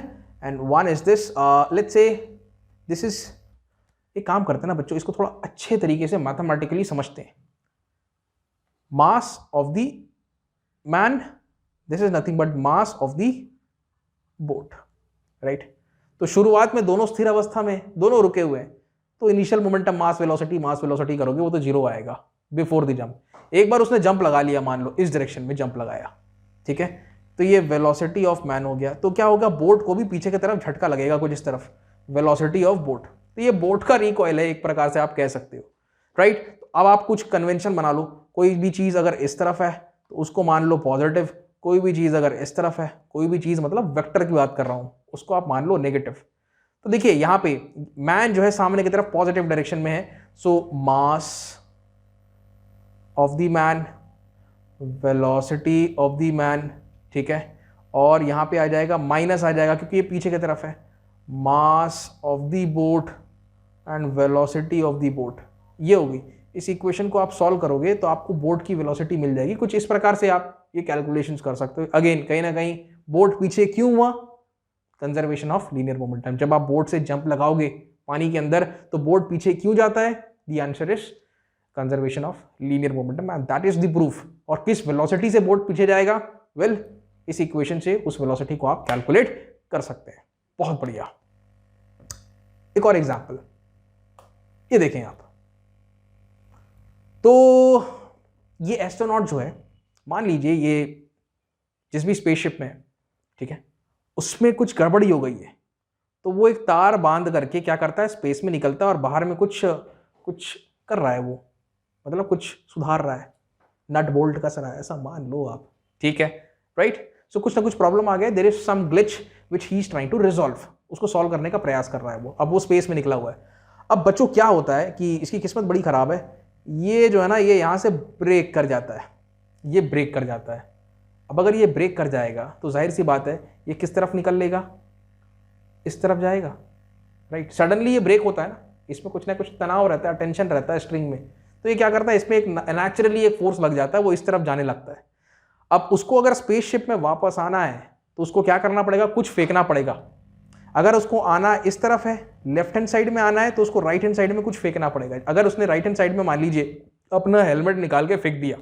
and one is this, let's say this is, एक काम करते हैं ना बच्चों, इसको थोड़ा अच्छे तरीके से मैथमेटिकली समझते हैं। मास of the man, this is nothing but mass of the boat, right. तो शुरुआत में दोनों स्थिर अवस्था में, दोनों रुके हुए हैं, तो इनिशियल मोमेंटम मास वेलोसिटी करोगे वो तो जीरो आएगा बिफोर द जंप। एक बार उसने जंप लगा लिया, मान लो इस डायरेक्शन में जंप लगाया, ठीक है, तो ये वेलोसिटी ऑफ मैन हो गया। तो क्या होगा, बोट को भी पीछे की तरफ झटका लगेगा कुछ इस तरफ, वेलोसिटी ऑफ बोट। तो ये बोट का रिकॉइल है एक प्रकार से आप कह सकते हो, राइट। तो अब आप कुछ कन्वेंशन बना लो, कोई भी चीज अगर इस तरफ है तो उसको मान लो पॉजिटिव, कोई भी चीज अगर इस तरफ है, कोई भी चीज मतलब वेक्टर की बात कर रहा हूं, उसको आप मान लो नेगेटिव। तो देखिए यहां पे मैन जो है सामने की तरफ पॉजिटिव डायरेक्शन में है, so mass of the man, velocity of the man, ठीक है, और यहां पे आ जाएगा माइनस आ जाएगा क्योंकि ये पीछे की तरफ है, मास of the boat and velocity of the boat. ये होगी, इस इक्वेशन को आप सॉल्व करोगे तो आपको बोट की वेलोसिटी मिल जाएगी। कुछ इस प्रकार से आप ये कैलकुलेशंस कर सकते हो। अगेन कहीं ना कहीं बोट पीछे क्यों हुआ? Conservation of linear momentum. जब आप बोट से जंप लगाओगे पानी के अंदर तो बोट पीछे क्यों जाता है? The answer is conservation of linear momentum and that is the proof. और किस वेलोसिटी से बोट पीछे जाएगा? वेल, इस इक्वेशन से उस वेलोसिटी को आप कैलकुलेट कर सकते हैं। बहुत बढ़िया। एक और एग्जांपल ये देखें आप, तो ये एस्ट्रोनॉट जो है, मान लीजिए ये जिस भी स्पेसशिप में है, ठीक है, उसमें कुछ गड़बड़ी हो गई है, तो वो एक तार बांध करके क्या करता है, स्पेस में निकलता है और बाहर में कुछ कर रहा है, वो मतलब कुछ सुधार रहा है, नट बोल्ट कस रहा है, ऐसा मान लो आप, ठीक है, राइट। सो कुछ ना कुछ प्रॉब्लम आ गया, there is some glitch which he is trying to resolve, उसको सॉल्व करने का प्रयास कर रहा है वो। अब वो स्पेस में निकला हुआ है। अब बच्चों क्या होता है कि इसकी किस्मत बड़ी खराब है, ये जो है ना ये यहाँ से ब्रेक कर जाता है, ये ब्रेक कर जाता है। अब अगर ये ब्रेक कर जाएगा तो जाहिर सी बात है ये किस तरफ निकल लेगा? इस तरफ जाएगा, राइट। सडनली ये ब्रेक होता है ना, इसमें कुछ ना कुछ तनाव रहता है, टेंशन रहता है स्ट्रिंग में, तो ये क्या करता है, इसमें एक नेचुरली एक फोर्स लग जाता है, वो इस तरफ जाने लगता है। अब उसको अगर स्पेसशिप में वापस आना है तो उसको क्या करना पड़ेगा? कुछ फेंकना पड़ेगा। अगर उसको आना इस तरफ है, लेफ्ट हैंड साइड में आना है, तो उसको राइट हैंड साइड में कुछ फेंकना पड़ेगा। अगर उसने राइट हैंड साइड में मान लीजिए अपना हेलमेट निकाल के फेंक दिया,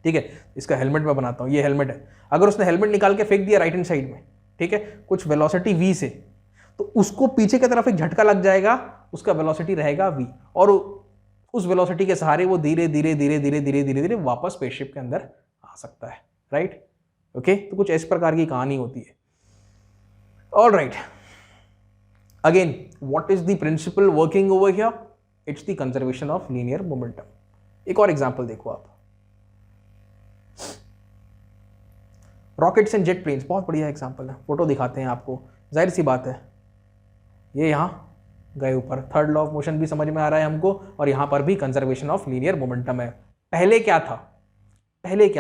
ठीक है, इसका हेलमेट मैं बनाता हूं, ये हेलमेट है, अगर उसने हेलमेट निकाल के फेंक दिया राइट हैंड साइड में, ठीक है, कुछ वेलोसिटी v से, तो उसको पीछे की तरफ एक झटका लग जाएगा, उसका वेलोसिटी रहेगा v, और उस वेलोसिटी के सहारे वो धीरे धीरे धीरे धीरे धीरे धीरे धीरे वापस स्पेसशिप के अंदर आ सकता है, राइट। ओके, तो कुछ इस प्रकार की कहानी होती है। All right, again what is the principle working over here? It's the conservation of linear momentum. एक और एग्जांपल देखो आप, रॉकेट्स एंड जेट प्लेन्स, बहुत बढ़िया एग्जांपल है, फोटो दिखाते हैं आपको। जाहिर सी बात है ये यहाँ गए ऊपर, थर्ड लॉ ऑफ मोशन भी समझ में आ रहा है हमको, और यहाँ पर भी कंजर्वेशन ऑफ लीनियर मोमेंटम है। पहले क्या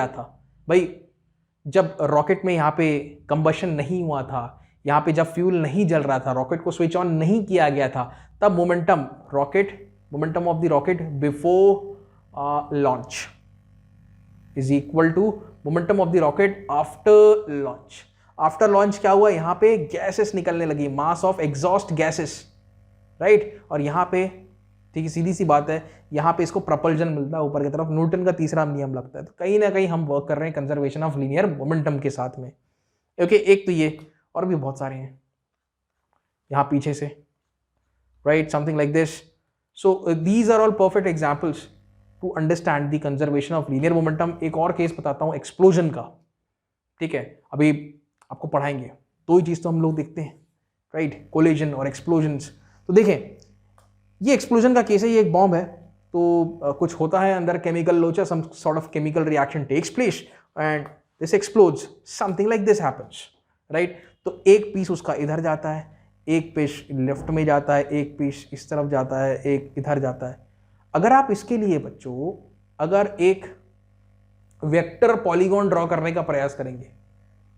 था भाई? जब रॉकेट में यहाँ पे कंबशन नहीं हुआ था, यहाँ पे जब फ्यूल नहीं जल रहा था, रॉकेट को स्विच ऑन नहीं किया गया था, तब momentum of the rocket before launch is equal to momentum of the rocket after launch. After launch क्या हुआ? यहाँ पे गैसेस निकलने लगी, mass of exhaust gases, right. और यहाँ पे ठीक है, सीधी सी बात है, यहाँ पे इसको प्रपल्जन मिलता है ऊपर की तरफ, न्यूटन का तीसरा नियम लगता है। तो कहीं ना कहीं हम वर्क कर रहे हैं कंजर्वेशन ऑफ लीनियर मोमेंटम के साथ में। ओके, एक तो ये, और भी बहुत सारे हैं यहाँ पीछे से, right, something like this. So these are all perfect examples to understand the conservation of linear momentum. एक और केस बताता हूँ एक्सप्लोजन का, ठीक है, अभी आपको पढ़ाएंगे। दो ही चीज तो हम लोग देखते हैं, राइट, कोलिजन और एक्सप्लोजन्स। तो देखें, ये एक्सप्लोजन का केस है, ये एक बॉम्ब है, तो कुछ होता है अंदर, केमिकल लोचा, some sort of chemical reaction takes place and this explodes, something like this happens, right. तो एक पीस उसका इधर जाता है, एक पीस लेफ्ट में जाता है, एक पीस इस तरफ जाता है, एक इधर जाता है। अगर आप इसके लिए बच्चों अगर एक वेक्टर पॉलीगॉन ड्रॉ करने का प्रयास करेंगे,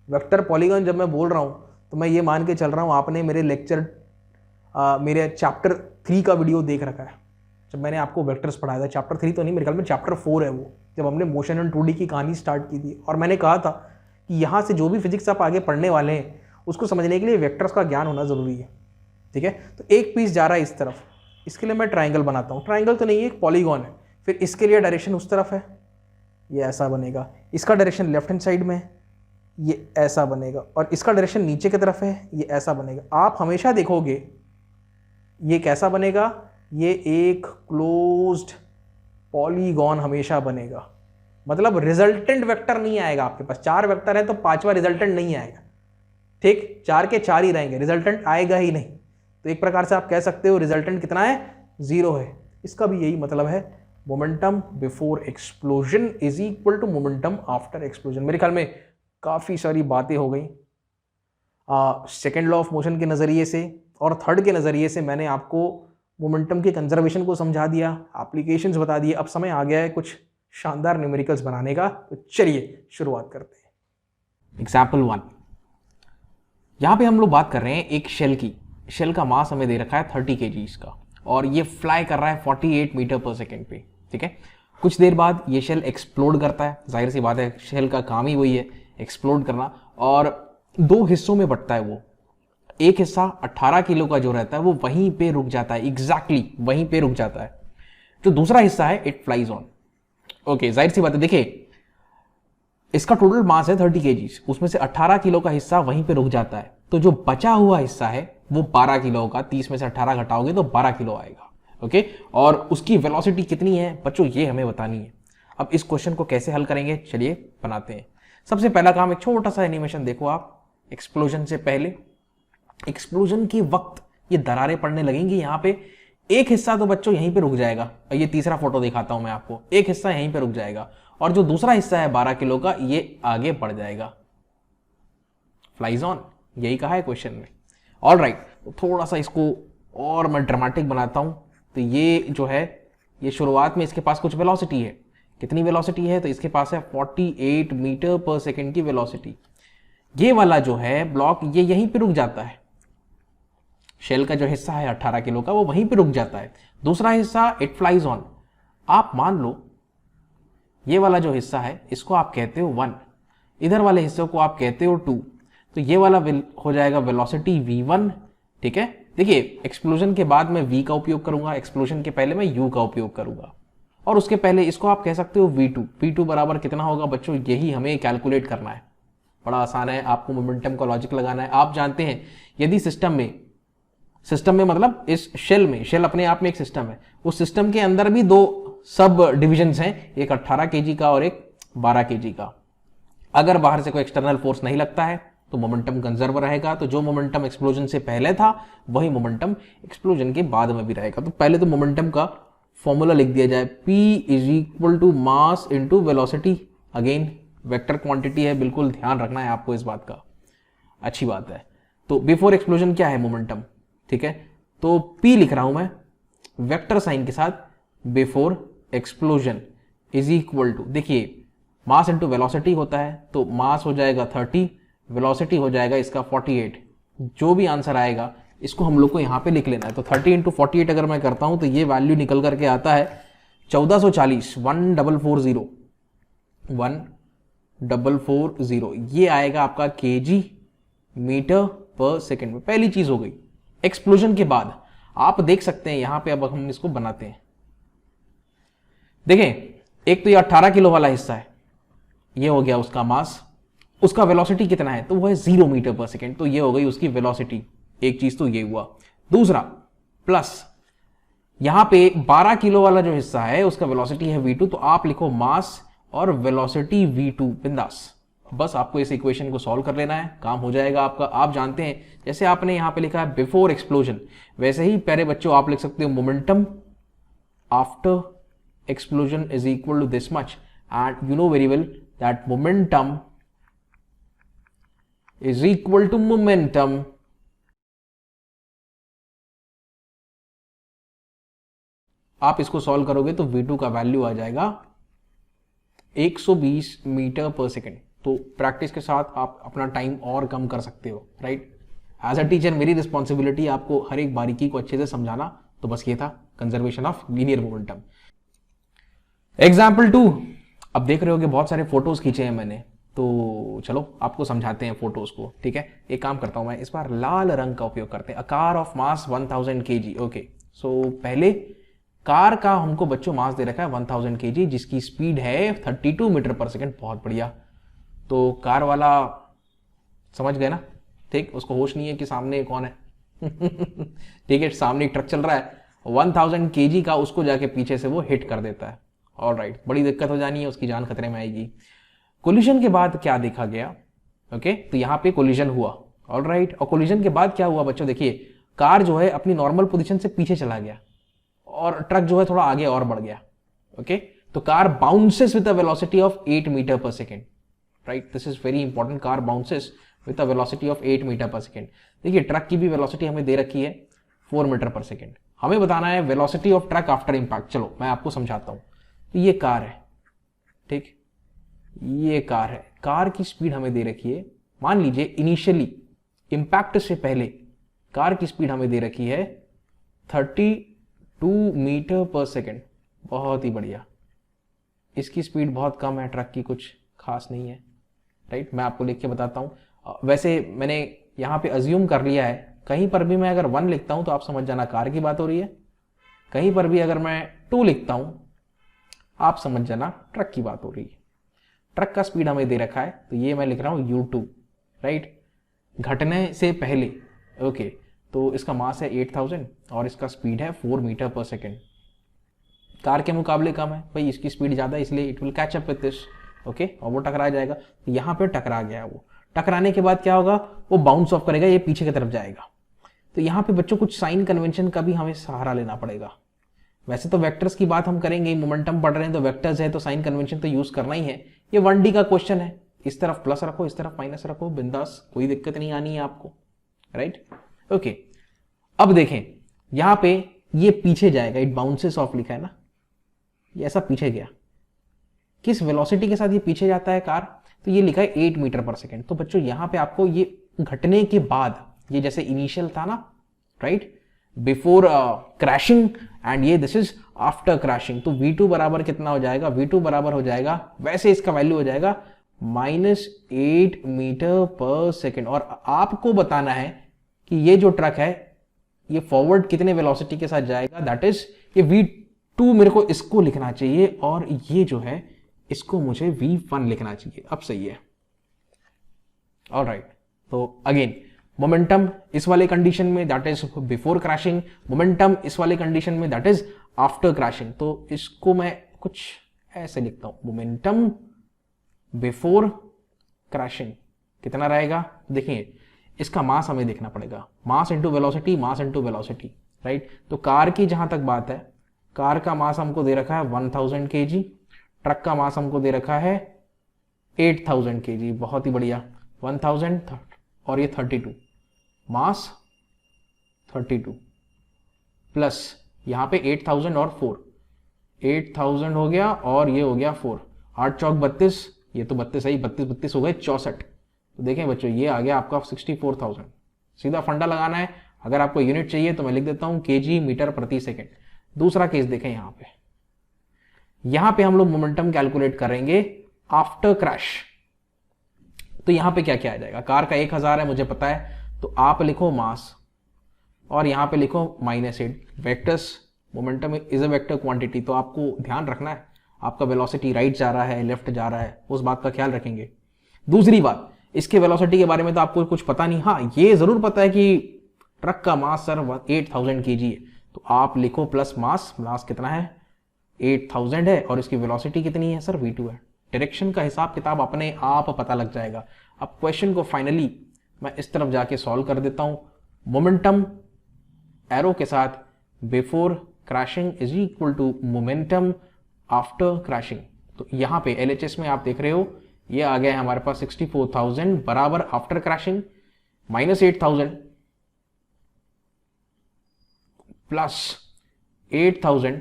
वेक्टर पॉलीगॉन जब मैं बोल रहा हूं तो मैं ये मान के चल रहा हूं आपने मेरे चैप्टर 3 का वीडियो देख रखा है, जब मैंने आपको वेक्टर्स पढ़ाया था। चैप्टर 3 तो नहीं, मेरे ख्याल में चैप्टर 4 है वो, जब हमने मोशन एंड 2D की कहानी स्टार्ट की थी। और मैंने कहा था कि यहाँ से जो भी फिजिक्स आप आगे पढ़ने वाले हैं उसको समझने के लिए वेक्टर्स का ज्ञान होना जरूरी है, ठीक है। तो एक पीस जा रहा है इस तरफ, इसके लिए मैं ट्राइंगल बनाता हूँ, ट्राइंगल तो नहीं है, एक पॉलीगॉन है। फिर इसके लिए डायरेक्शन उस तरफ है, ये ऐसा बनेगा। इसका डायरेक्शन लेफ्ट हैंड साइड में है, ये ऐसा बनेगा। और इसका डायरेक्शन नीचे की तरफ है, ये ऐसा बनेगा। आप हमेशा देखोगे ये कैसा बनेगा, ये एक क्लोज्ड पॉलीगॉन हमेशा बनेगा। मतलब रिजल्टेंट वेक्टर नहीं आएगा आपके पास। 4 वेक्टर है तो 5वां रिजल्टेंट नहीं आएगा, ठीक, 4 के 4 ही रहेंगे, रिजल्टेंट आएगा ही नहीं। तो एक प्रकार से आप कह सकते हो रिजल्टेंट कितना है, 0 है। इसका भी यही मतलब है, momentum before explosion is equal to momentum after explosion. मेरे ख्याल में काफी सारी बातें हो गई सेकेंड लॉ ऑफ मोशन के नजरिए से, और थर्ड के नजरिए से मैंने आपको मोमेंटम के कंजर्वेशन को समझा दिया, एप्लीकेशंस बता दिए। अब समय आ गया है कुछ शानदार न्यूमेरिकल्स बनाने का, तो चलिए शुरुआत करते हैं। एग्जाम्पल 1, यहां पे हम लोग बात कर रहे हैं एक शेल की। शेल का मास हमें दे रखा है 30 kg का, और ये फ्लाई कर रहा है 48 मीटर पर सेकेंड पे, ठीक है। कुछ देर बाद ये शेल एक्सप्लोड करता है, जाहिर सी बात है शेल का काम ही वही है, एक्सप्लोड करना। और 2 हिस्सों में बंटता है वो। एक हिस्सा 18 किलो का जो रहता है वो वहीं पे रुक जाता है, एग्जैक्टली वहीं पे रुक जाता है। जो दूसरा हिस्सा है इट फ्लाइज ऑन। ओके, जाहिर सी बात है, देखिए इसका टोटल मास है 30 kg, उसमें से 18 किलो का हिस्सा वहीं पे रुक जाता है। तो जो बचा हुआ हिस्सा है वो 12 किलो का, 30 में से 18 घटाओगे तो 12 किलो आएगा। ओके, और उसकी वेलोसिटी कितनी है बच्चों, ये हमें बतानी है। अब इस क्वेश्चन को कैसे हल करेंगे, चलिए बनाते हैं। सबसे पहला काम, एक छोटा सा एनिमेशन देखो आप। एक्सप्लोजन से पहले, एक्सप्लोजन के वक्त ये दरारें पड़ने लगेंगी यहाँ पे। एक हिस्सा तो बच्चों यहीं पे रुक जाएगा, और ये तीसरा फोटो दिखाता हूं मैं आपको। एक हिस्सा यहीं पे रुक जाएगा, और जो दूसरा हिस्सा है 12 किलो का, ये आगे बढ़ जाएगा। फ्लाइज ऑन, यही कहा है क्वेश्चन में। ऑल राइट, तो थोड़ा सा इसको और मैं ड्रामेटिक बनाता हूं। तो ये जो है, ये शुरुआत में इसके पास कुछ वेलोसिटी है। कितनी वेलोसिटी है, तो इसके पास है 48 मीटर पर सेकेंड की वेलोसिटी। ये वाला जो है ब्लॉक, ये यहीं पे रुक जाता है। शेल का जो हिस्सा है 18 किलो का, वो वहीं पे रुक जाता है। दूसरा हिस्सा इट फ्लाइज ऑन। आप मान लो ये वाला जो हिस्सा है इसको आप कहते हो 1, इधर वाले हिस्से को आप कहते हो 2। तो ये वाला हो जाएगा वेलोसिटी v1, ठीक है। देखिए एक्सप्लोजन के बाद मैं v का उपयोग करूंगा, एक्सप्लोजन के पहले मैं u का उपयोग करूंगा, और उसके पहले इसको आप कह सकते हो v2। v2 बराबर कितना होगा बच्चों, यही हमें कैलकुलेट करना है। बड़ा आसान है, आपको मोमेंटम का लॉजिक लगाना है। आप जानते हैं यदि सिस्टम में मतलब इस शेल में, शेल अपने आप में एक सिस्टम है, उस सिस्टम के अंदर भी 2 सब डिविजन्स हैं, एक 18 kg का और एक 12 kg का। अगर बाहर से कोई एक्सटर्नल फोर्स नहीं लगता है तो मोमेंटम कंजर्व रहेगा। तो जो मोमेंटम एक्सप्लोजन से पहले था वही मोमेंटम एक्सप्लोजन के बाद में भी रहेगा। तो पहले तो मोमेंटम का फॉर्मूला लिख दिया जाए, P is equal to mass into velocity. Again vector quantity है, बिल्कुल ध्यान रखना है आपको इस बात का, अच्छी बात है। तो बिफोर एक्सप्लोजन क्या है, मोमेंटम, ठीक है। तो P लिख रहा हूं मैं वेक्टर साइन के साथ, before explosion is equal to, देखिए मास इंटू वेलोसिटी होता है, तो मास हो जाएगा 30, वेलोसिटी हो जाएगा इसका 48। जो भी आंसर आएगा इसको हम लोग को यहाँ पे लिख लेना है। तो 30 इंटू 48 अगर मैं करता हूं तो ये वैल्यू निकल करके आता है 1440, 1440। ये आएगा आपका kg मीटर पर सेकेंड में। पहली चीज हो गई। एक्सप्लोजन के बाद आप देख सकते हैं यहां पे, अब हम इसको बनाते हैं। देखें, एक तो ये 18 किलो वाला हिस्सा है, ये हो गया उसका मास। उसका वेलोसिटी कितना है, तो वो है 0 मीटर पर सेकेंड। तो ये हो गई उसकी वेलोसिटी, एक चीज तो ये हुआ। दूसरा प्लस यहां पे 12 किलो वाला जो हिस्सा है उसका वेलोसिटी है v2, तो आप लिखो मास और वेलोसिटी v2, बिंदास। बस आपको इस इक्वेशन को सॉल्व कर लेना है, काम हो जाएगा आपका। आप जानते हैं जैसे आपने यहां पे लिखा है बिफोर एक्सप्लोजन, वैसे ही प्यारे बच्चों आप लिख सकते हो momentum after explosion is equal to this much, and you know very well that momentum is equal to momentum आप इसको सॉल्व करोगे तो V2 का वैल्यू आ जाएगा 120 मीटर पर सेकेंड। तो प्रैक्टिस के साथ आप अपना टाइम और कम कर सकते हो, राइट। एज अ टीचर मेरी रिस्पॉन्सिबिलिटी आपको हर एक बारीकी को अच्छे से समझाना। तो बस ये था conservation of linear momentum. Example 2, अब देख रहे हो कि बहुत सारे फोटोज खींचे हैं मैंने, तो चलो आपको समझाते हैं फोटोज को, ठीक है। एक काम करता हूं मैं, इस बार लाल रंग का उपयोग करते हैं। A car of mass 1000 kg। Okay, so पहले कार का हमको बच्चों मास दे रखा है 1000 kg, जिसकी स्पीड है 32 मीटर पर सेकेंड। बहुत बढ़िया। तो कार वाला समझ गए ना, ठीक, उसको होश नहीं है कि सामने कौन है ठीक है, सामने एक ट्रक चल रहा है 1000 kg का, उसको जाके पीछे से वो हिट कर देता है। ऑलराइट, बड़ी दिक्कत हो जानी है, उसकी जान खतरे में आएगी। कोलिजन के बाद क्या देखा गया? ओके, तो यहां पे कोलिजन हुआ। ऑलराइट, और कोलिजन के बाद क्या हुआ बच्चों? देखिए, कार जो है अपनी नॉर्मल पोजीशन से पीछे चला गया और ट्रक जो है थोड़ा आगे और बढ़ गया। ओके, तो car bounces with a velocity of 8 metre पर second, right. This is very important, car bounces with a velocity of 8 metre पर सेकेंड। देखिए, ट्रक की भी वेलोसिटी हमें दे रखी है 4 मीटर पर सेकेंड। हमें बताना है velocity of truck after impact. चलो मैं आपको समझाता हूं। तो ये कार है, ठीक, ये कार है। कार की स्पीड हमें दे रखी है, मान लीजिए इनिशियली इंपैक्ट से पहले कार की स्पीड हमें दे रखी है 32 मीटर पर सेकेंड। बहुत ही बढ़िया। इसकी स्पीड बहुत कम है, ट्रक की कुछ खास नहीं है, राइट। मैं आपको लिख के बताता हूं। वैसे मैंने यहां पे अज्यूम कर लिया है, कहीं पर भी मैं अगर 1 लिखता हूं तो आप समझ जाना कार की बात हो रही है, कहीं पर भी अगर मैं 2 लिखता हूं आप समझ जाना ट्रक की बात हो रही है। ट्रक का स्पीड हमें दे रखा है, तो ये मैं लिख रहा हूं U2, राइट, घटने से पहले। ओके, तो इसका मास है 8000 और इसका स्पीड है 4 मीटर पर सेकेंड। कार के मुकाबले कम है भाई, इसकी स्पीड ज्यादा है, इसलिए it will catch up with this. Okay, और वो टकरा जाएगा। तो यहां पे टकरा गया, वो टकराने के बाद क्या होगा? वो बाउंस ऑफ करेगा, ये पीछे की तरफ जाएगा। तो यहाँ पे बच्चों कुछ साइन कन्वेंशन का भी हमें सहारा लेना पड़ेगा। वैसे तो वेक्टर्स की बात हम करेंगे, मोमेंटम पढ़ रहे हैं तो वेक्टर्स है तो साइन कन्वेंशन तो यूज करना ही है। ये 1D का क्वेश्चन है, इस तरफ प्लस रखो, इस तरफ माइनस रखो, बिंदास, कोई दिक्कत नहीं आनी है आपको, राइट। ओके, अब देखें यहां पे ये पीछे जाएगा, इट बाउंसेस ऑफ लिखा है ना, ये ऐसा पीछे गया। किस वेलोसिटी के साथ ये पीछे जाता है कार? तो ये लिखा है 8 मीटर पर सेकेंड। तो बच्चों यहां पे आपको ये घटने के बाद, ये जैसे इनिशियल था ना, राइट, बिफोर क्रैशिंग, एंड ये दिस इज आफ्टर क्रैशिंग। तो V2 बराबर कितना हो जाएगा? V2 बराबर हो जाएगा, वैसे इसका वैल्यू हो जाएगा -8 मीटर पर सेकेंड। और आपको बताना है कि ये जो ट्रक है ये फॉरवर्ड कितने वेलोसिटी के साथ जाएगा, दैट इज ये V2 मेरे को इसको लिखना चाहिए और ये जो है इसको मुझे V1 लिखना चाहिए। अब सही है, ऑलराइट। तो अगेन मोमेंटम इस वाले कंडीशन में that is before crashing, momentum इस वाले कंडीशन में दैट इज आफ्टर क्रैशिंग। तो इसको मैं कुछ ऐसे लिखता हूं, मोमेंटम बिफोर क्रैशिंग कितना रहेगा? देखिए, इसका मास हमें देखना पड़ेगा, मास इंटू वेलोसिटी, मास इंटू वेलोसिटी, राइट। तो कार की जहां तक बात है, कार का मास हमको दे रखा है 1000 kg, ट्रक का मास हमको दे रखा है 8000 kg। बहुत ही बढ़िया, 1000 और ये 32, मास 32 प्लस यहां पे 8000 और 4, 8000 हो गया और ये हो गया 4, 8 चौक 32, ये तो 32 ही, 32 हो गए 64। तो देखें बच्चों, ये आ गया आपका 64,000। सीधा फंडा लगाना है। अगर आपको यूनिट चाहिए तो मैं लिख देता हूं kg मीटर प्रति सेकेंड। दूसरा केस देखें, यहां पे हम लोग मोमेंटम कैलकुलेट करेंगे आफ्टर क्रैश। तो यहां पे क्या क्या आ जाएगा? कार का 1000 है मुझे पता है, तो आप लिखो मास और यहां पे लिखो -8। Vectors, momentum is a vector quantity, तो आपको ध्यान रखना है आपका वेलोसिटी राइट जा रहा है, लेफ्ट जा रहा है, उस बात का ख्याल रखेंगे। दूसरी बात, इसके वेलोसिटी के बारे में तो आपको कुछ पता नहीं, हाँ ये जरूर पता है कि ट्रक का मास सर 8000 kg है, तो आप लिखो प्लस मास, मास कितना है 8000 है और इसकी वेलोसिटी कितनी है सर V2 है। डायरेक्शन का हिसाब किताब अपने आप पता लग जाएगा। अब क्वेश्चन को फाइनली मैं इस तरफ जाके सॉल्व कर देता हूं, मोमेंटम एरो के साथ before crashing is equal to momentum after crashing. तो यहां पे LHS में आप देख रहे हो ये आ गया है हमारे पास 64,000 बराबर आफ्टर क्रैशिंग -8,000 प्लस 8,000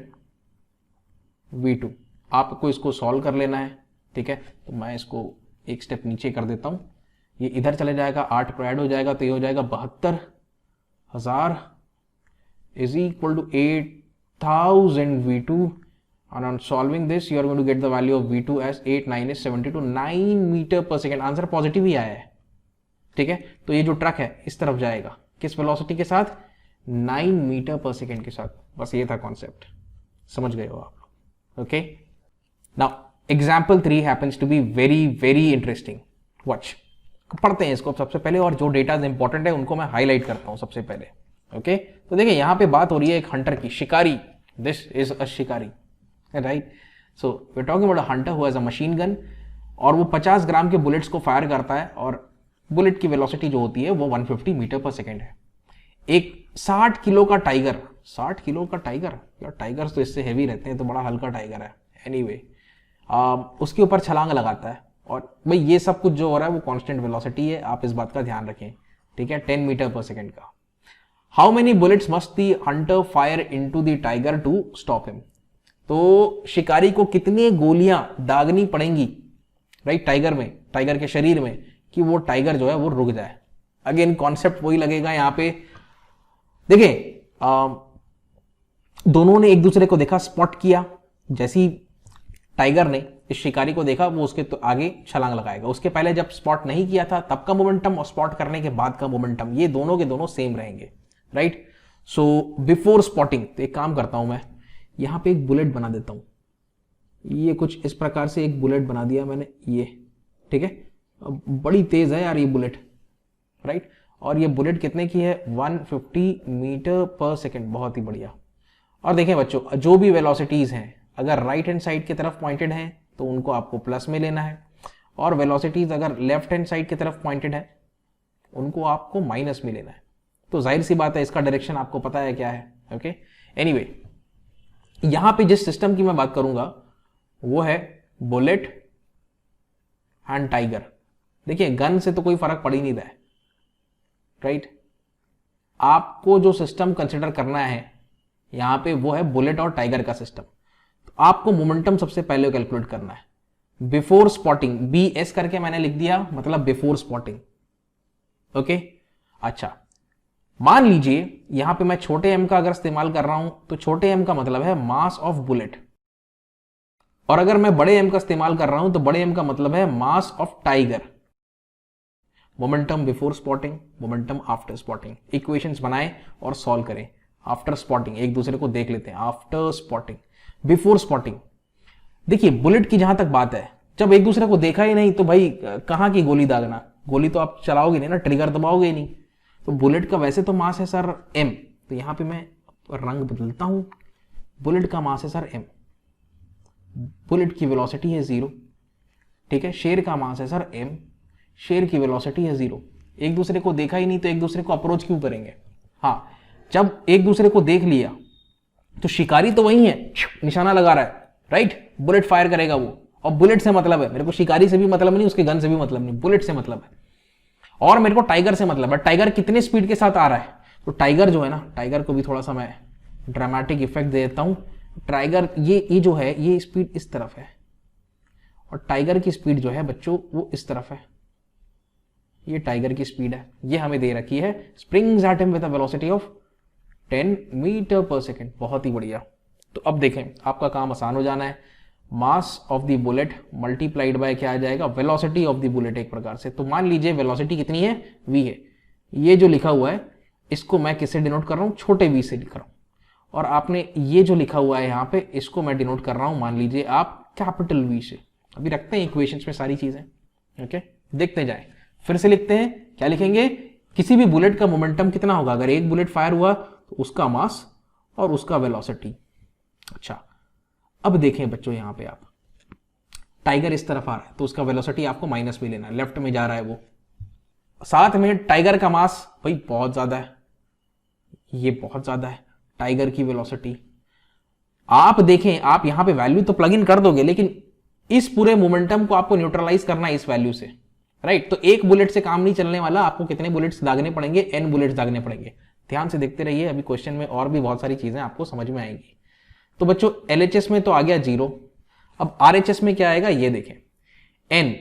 V2। आपको इसको सॉल्व कर लेना है, ठीक है। तो मैं इसको एक स्टेप नीचे कर देता हूं, ये इधर चले जाएगा, 8 पर ऐड हो जाएगा तो ये हो जाएगा 72,000 is equal to 8,000 V2 and on solving this you are going to get the value of V2 as 8 9 is 72 9 metre पर सेकेंड। आंसर पॉजिटिव ही आया है, ठीक है। तो ये जो ट्रक है इस तरफ जाएगा किस वेलोसिटी के साथ, 9 मीटर पर सेकेंड के साथ। बस ये था कॉन्सेप्ट, समझ गए हो आप लोग। Okay, now example 3 happens to be very very interesting. Watch, पढ़ते हैं इसको सबसे पहले, और जो डेटा इंपॉर्टेंट है उनको मैं हाईलाइट करता हूं सबसे पहले। ओके, तो देखिए यहां पे बात हो रही है एक हंटर की, शिकारी। दिस इज अ शिकारी, right. So we are talking about a hunter who has a machine gun, और वो 50 ग्राम के बुलेट्स को फायर करता है, और बुलेट की वेलोसिटी जो होती है वो 150 मीटर पर सेकेंड है। एक 60 किलो का टाइगर, 60 किलो का टाइगर, यार टाइगर्स तो इससे हैवी रहते हैं, तो बड़ा हल्का टाइगर है। एनीवे, उसके ऊपर छलांग लगाता है, और भाई ये सब कुछ जो हो रहा है वो कांस्टेंट वेलोसिटी है, आप इस बात का ध्यान रखें, ठीक है, 10 मीटर पर सेकेंड का। How many bullets must the hunter fire into the tiger to stop him. तो शिकारी को कितनी गोलियां दागनी पड़ेंगी, राइट, टाइगर में, टाइगर के शरीर में, कि वो टाइगर जो है वो रुक जाए। अगेन कॉन्सेप्ट वही लगेगा यहां पे। देखिए दोनों ने एक दूसरे को देखा, स्पॉट किया, जैसी टाइगर ने इस शिकारी को देखा वो उसके तो आगे छलांग लगाएगा। उसके पहले जब स्पॉट नहीं किया था तब का मोमेंटम और स्पॉट करने के बाद का मोमेंटम, ये दोनों के दोनों सेम रहेंगे, राइट। सो बिफोर स्पॉटिंग, तो एक काम करता हूं मैं, यहां पे एक बुलेट बना देता हूं, ये कुछ इस प्रकार से एक बुलेट बना दिया मैंने, ये, ठीक है। बड़ी तेज है यार ये बुलेट, राइट, और ये बुलेट कितने की है, 150 मीटर पर सेकेंड, बहुत ही बढ़िया। और देखें बच्चों, जो भी वेलोसिटीज हैं अगर राइट हैंड साइड की तरफ पॉइंटेड हैं तो उनको आपको प्लस में लेना है, और वेलोसिटीज अगर लेफ्ट हैंड साइड की तरफ पॉइंटेड है उनको आपको माइनस में लेना है। तो जाहिर सी बात है इसका डायरेक्शन आपको पता है क्या है। ओके, एनीवे, यहां पे जिस सिस्टम की मैं बात करूंगा वो है बुलेट एंड टाइगर। देखिए गन से तो कोई फर्क पड़ ही नहीं रहा है, राइट। आपको जो सिस्टम कंसिडर करना है यहां पे वो है बुलेट और टाइगर का सिस्टम। तो आपको मोमेंटम सबसे पहले कैलकुलेट करना है बिफोर स्पॉटिंग, BS करके मैंने लिख दिया, मतलब बिफोर स्पॉटिंग। ओके, अच्छा, मान लीजिए यहां पे मैं छोटे m का अगर इस्तेमाल कर रहा हूं तो छोटे m का मतलब है मास ऑफ बुलेट, और अगर मैं बड़े m का इस्तेमाल कर रहा हूं तो बड़े m का मतलब है mass of tiger. Momentum before spotting, momentum after spotting, equations बनाएं और सॉल्व करें। आफ्टर स्पॉटिंग एक दूसरे को देख लेते हैं, आफ्टर स्पॉटिंग, बिफोर स्पॉटिंग। देखिए बुलेट की जहां तक बात है, जब एक दूसरे को देखा ही नहीं तो भाई कहां की गोली दागना, गोली तो आप चलाओगे नहीं ना, ट्रिगर दबाओगे ही नहीं। तो बुलेट का वैसे तो मास है सर m, तो यहां पे मैं रंग बदलता हूं, बुलेट का मास है सर m, बुलेट की वेलोसिटी है 0, ठीक है। शेर का मास है सर m, शेर की वेलोसिटी है 0। एक दूसरे को देखा ही नहीं तो एक दूसरे को अप्रोच क्यों करेंगे। हाँ, जब एक दूसरे को देख लिया तो शिकारी तो वही है, निशाना लगा रहा है, राइट, बुलेट फायर करेगा वो, और बुलेट से मतलब है मेरे को, शिकारी से भी मतलब नहीं, उसके गन से भी मतलब नहीं, बुलेट से मतलब है। और मेरे को टाइगर से मतलब है, टाइगर कितने स्पीड के साथ आ रहा है। तो टाइगर जो है ना, टाइगर को भी थोड़ा सा मैं ड्रामेटिक इफेक्ट दे देता हूं। टाइगर ये जो है ये स्पीड इस तरफ है, और टाइगर की स्पीड जो है बच्चों वो इस तरफ है, ये टाइगर की स्पीड है, ये हमें दे रखी है, springs at him with a velocity of 10 meter पर सेकेंड। बहुत ही बढ़िया। तो अब देखें आपका काम आसान हो जाना है, मास of the bullet multiplied bye क्या आ जाएगा, वेलोसिटी ऑफ द बुलेट एक प्रकार से। तो मान लीजिए वेलोसिटी कितनी है, v है, ये जो लिखा हुआ है इसको मैं किससे डिनोट कर रहा हूं, छोटे v से लिख रहा हूं, और आपने ये जो लिखा हुआ है यहां पे इसको मैं डिनोट कर रहा हूं, मान लीजिए आप कैपिटल V से। अभी रखते हैं इक्वेशंस में सारी चीजें, ओके, देखते जाए। फिर से लिखते हैं, क्या लिखेंगे, किसी भी बुलेट का मोमेंटम कितना होगा, अगर एक बुलेट फायर हुआ तो उसका मास और उसका वेलोसिटी। अच्छा, अब देखें बच्चों यहां पे आप, टाइगर इस तरफ आ रहा है तो उसका वेलोसिटी आपको माइनस में लेना है, लेफ्ट में जा रहा है वो, साथ में टाइगर का मास भाई बहुत ज्यादा है, ये बहुत ज्यादा है टाइगर की वेलोसिटी। आप देखें, आप यहां पे वैल्यू तो प्लग इन कर दोगे, लेकिन इस पूरे मोमेंटम को आपको न्यूट्रलाइज करना है इस वैल्यू से, राइट। तो एक बुलेट से काम नहीं चलने वाला, आपको कितने बुलेट्स दागने पड़ेंगे, n बुलेट्स दागने पड़ेंगे। ध्यान से देखते रहिए, अभी क्वेश्चन में और भी बहुत सारी चीजें आपको समझ में आएंगी। तो बच्चों LHS में तो आ गया 0, अब RHS में क्या आएगा ये देखें, n,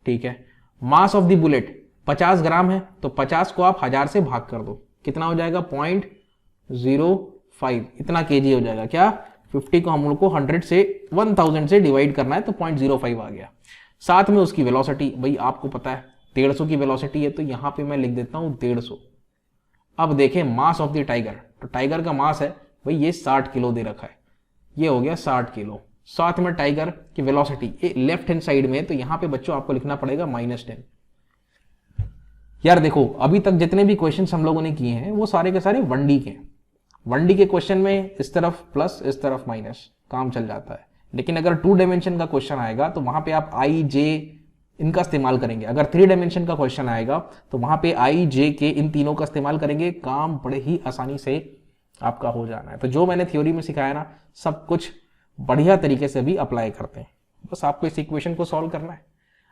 ठीक है। मास ऑफ द बुलेट 50 ग्राम है, तो 50 को आप 1000 से भाग कर दो, कितना हो जाएगा 0.05, इतना kg हो जाएगा। क्या 50 को हम लोग को 100 से 1000 से डिवाइड करना है, तो 0.05 आ गया। साथ में उसकी वेलोसिटी, भाई आपको पता है 150 की वेलोसिटी है, तो यहां पे मैं लिख देता हूं 150। अब देखें मास ऑफ द टाइगर, तो टाइगर का मास है भाई ये 60 किलो दे रखा है, ये हो गया 60 किलो। साथ में टाइगर की वेलोसिटी ये लेफ्ट हैंड साइड में है, तो यहां पे बच्चों आपको लिखना पड़ेगा -10। यार देखो अभी तक जितने भी क्वेश्चंस हम लोगों ने किए हैं वो सारे के सारे 1D के। 1D के क्वेश्चन में इस तरफ प्लस इस तरफ माइनस, काम चल जाता है। लेकिन अगर 2 डायमेंशन का क्वेश्चन आएगा तो वहां पे आप I, J इनका इस्तेमाल करेंगे। अगर 3 डायमेंशन का क्वेश्चन आएगा तो वहां पे I, J, K इन तीनों का इस्तेमाल करेंगे, काम बड़े ही आसानी से आपका हो जाना है। तो जो मैंने थ्योरी में सिखाया ना, सब कुछ बढ़िया तरीके से भी अप्लाई करते हैं, बस आपको इस इक्वेशन को सॉल्व करना है।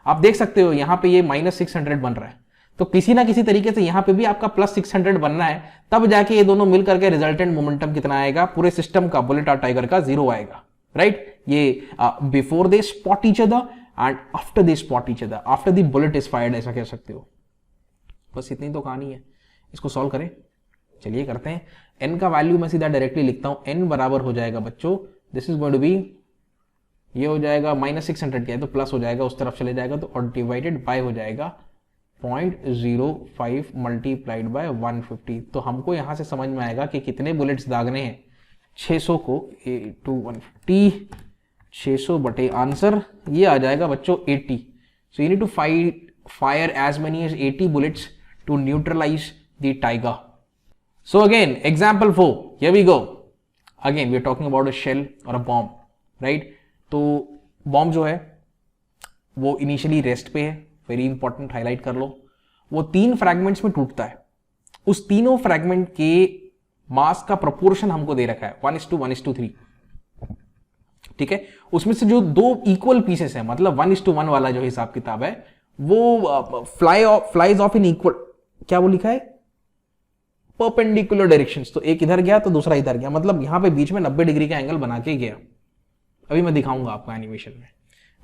आप देख सकते हो यहाँ पे ये -600 बन रहा है, तो किसी ना किसी तरीके से यहाँ पे भी आपका +600 बनना है, तब जाके ये दोनों मिलकर के रिजल्टेंट मोमेंटम कितना आएगा, पूरे सिस्टम का, बुलेट और टाइगर का 0 आएगा, राइट। ये before they spot each other and after they spot each other, after the bullet is fired, ऐसा कह सकते हो। बस इतनी तो कहानी है, इसको सॉल्व करें, चलिए करते हैं। n का वैल्यू मैं सीधा डायरेक्टली लिखता हूं, n बराबर हो जाएगा बच्चों, this is going to be, ये हो जाएगा -600 क्या है तो प्लस हो जाएगा, उस तरफ चले जाएगा तो, और डिवाइडेड बाय हो जाएगा 0.05 मल्टीप्लाइड बाय 150। तो हमको यहां से समझ में आएगा कि कितने बुलेट्स दागने हैं, 600 को 150, 600 बटे आंसर ये आ जाएगा बच्चों 80। So you need to fire as many as 80 bullets to neutralize the tiger. So again, example 4, here we go. Again, we are talking about a shell or a bomb, right? तो बॉम्ब जो है वो इनिशियली रेस्ट पे है, वेरी इंपॉर्टेंट, हाईलाइट कर लो। वो 3 फ्रैगमेंट्स में टूटता है, उस तीनों फ्रैगमेंट के मास का प्रोपोर्शन हमको दे रखा है 1:1:3, ठीक है। उसमें से जो 2 इक्वल पीसेस है, मतलब 1:1 वाला जो हिसाब किताब है, वो फ्लाइज ऑफ इन इक्वल, क्या वो लिखा है, परपेंडिकुलर डायरेक्शंस। तो एक इधर गया तो दूसरा इधर गया, मतलब यहां पे बीच में 90 डिग्री का एंगल बना के गया। अभी मैं दिखाऊंगा आपको एनिमेशन में,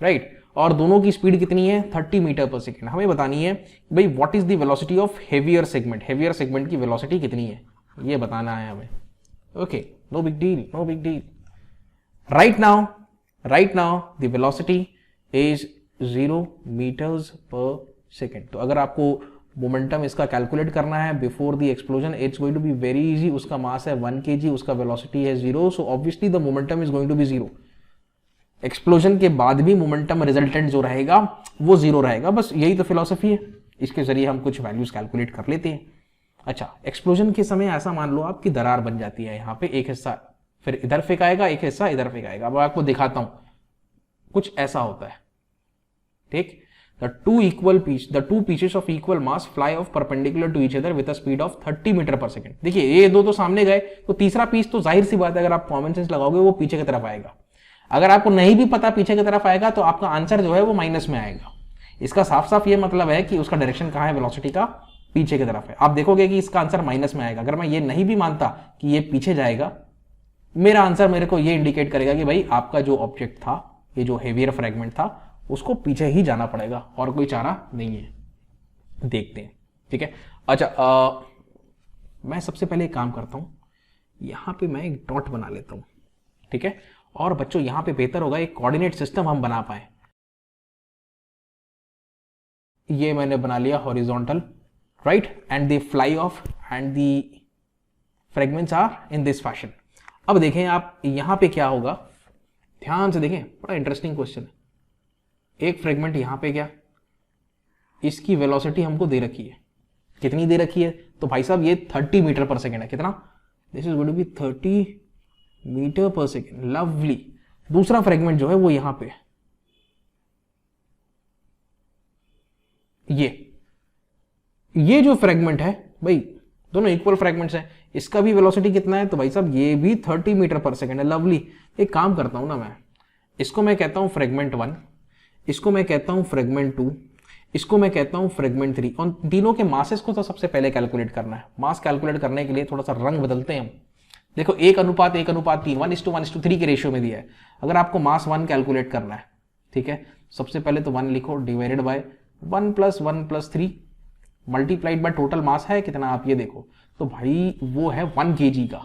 राइट। और दोनों की स्पीड कितनी है, 30 मीटर पर सेकेंड। हमें बतानी है भाई what is the velocity of heavier segment, heavier segment की वेलोसिटी कितनी है, ये बताना है हमें। Okay, no big deal, no big deal. Right now the velocity is 0 meters पर सेकेंड। तो अगर आपको मोमेंटम इसका कैलकुलेट करना है before the explosion, it's going to be very easy. उसका मास है 1 kg, उसका वेलोसिटी है 0, so obviously the momentum is going to B 0। Explosion के बाद भी मोमेंटम रिजल्टेंट जो रहेगा वो 0 रहेगा, बस यही तो फिलॉसफी है। इसके जरिए हम कुछ वैल्यूज कैलकुलेट कर लेते हैं। अच्छा, एक्सप्लोजन के समय ऐसा मान लो आपकी दरार बन जाती है, यहाँ पे एक हिस्सा फिर इधर फेंकाएगा, एक हिस्सा इधर फेंकाएगा। अब आपको दिखाता हूं, कुछ ऐसा होता है, ठीक। The two pieces of equal mass fly off perpendicular to each other with a speed of 30 meter पर सेकेंड। देखिए ये दो तो सामने गए, तो तीसरा पीस तो जाहिर सी बात है, अगर आप कॉमन सेंस लगाओगे वो पीछे की तरफ आएगा। अगर आपको नहीं भी पता पीछे की तरफ आएगा तो आपका आंसर जो है वो माइनस में आएगा। इसका साफ साफ ये मतलब है कि उसका डायरेक्शन कहां है, वेलोसिटी का पीछे की तरफ है। आप देखोगे कि इसका आंसर माइनस में आएगा। अगर मैं ये नहीं भी मानता कि ये पीछे जाएगा, मेरा आंसर मेरे को ये इंडिकेट करेगा कि भाई आपका जो ऑब्जेक्ट था, ये जो हेवियर फ्रैगमेंट था, उसको पीछे ही जाना पड़ेगा और कोई चारा नहीं है। देखते हैं, ठीक है। अच्छा, मैं सबसे पहले एक काम करता हूं, यहां पे मैं एक डॉट बना लेता हूं, ठीक है। और बच्चों यहां पे बेहतर होगा एक कोऑर्डिनेट सिस्टम हम बना पाए। ये मैंने बना लिया horizontal, right, and they fly off and the fragments are in this fashion. अब देखें आप यहां पे क्या होगा, ध्यान से देखें, बड़ा इंटरेस्टिंग क्वेश्चन है। एक फ्रेगमेंट यहां पे गया, इसकी वेलोसिटी हमको दे रखी है, कितनी दे रखी है, तो भाई साहब ये 30 मीटर पर सेकेंड है। कितना, this is going to be 30 meter पर सेकेंड, लवली। दूसरा फ्रेगमेंट जो है वो यहां पे, ये जो फ्रेगमेंट है भाई, दोनों इक्वल फ्रेगमेंट्स हैं, इसका भी वेलोसिटी कितना है, तो भाई साहब ये भी 30 मीटर पर सेकेंड है, लवली। एक काम करता हूं ना मैं, इसको मैं कहता हूं फ्रेगमेंट 1, इसको मैं कहता हूं फ्रेगमेंट 2, इसको मैं कहता हूं फ्रेगमेंट 3। और तीनों के मासेस को तो सबसे पहले कैलकुलेट करना है। मास कैलकुलेट करने के लिए थोड़ा सा रंग बदलते हैं हम। देखो 1:1:3 1:1:3 के रेशियो में दिया है। अगर आपको मास 1 कैलकुलेट करना है, ठीक है, सबसे पहले तो 1 लिखो divided by 1 + 1 + 3 multiplied by total mass है कितना, आप ये देखो, तो भाई वो है 1 kg का,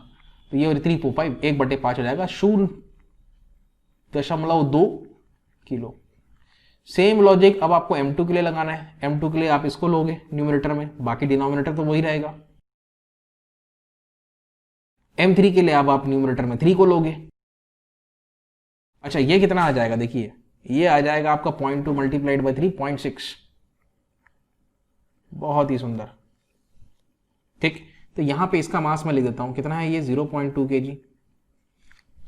तो ये 345 1/5 हो जाएगा, 0.2 किलो। सेम लॉजिक अब आपको M2 के लिए लगाना है। M2 के लिए आप इसको लोगे न्यूमरेटर में, बाकी डिनोमिनेटर तो वही रहेगा। M3 के लिए अब आप न्यूमरेटर में 3 को लोगे। अच्छा ये कितना आ जाएगा, देखिए ये आ जाएगा आपका 0.2 मल्टीप्लाइड बाई 3 0.6। बहुत ही सुंदर, ठीक। तो यहां पे इसका मास मैं लिख देता हूं, कितना है ये 0.2 kg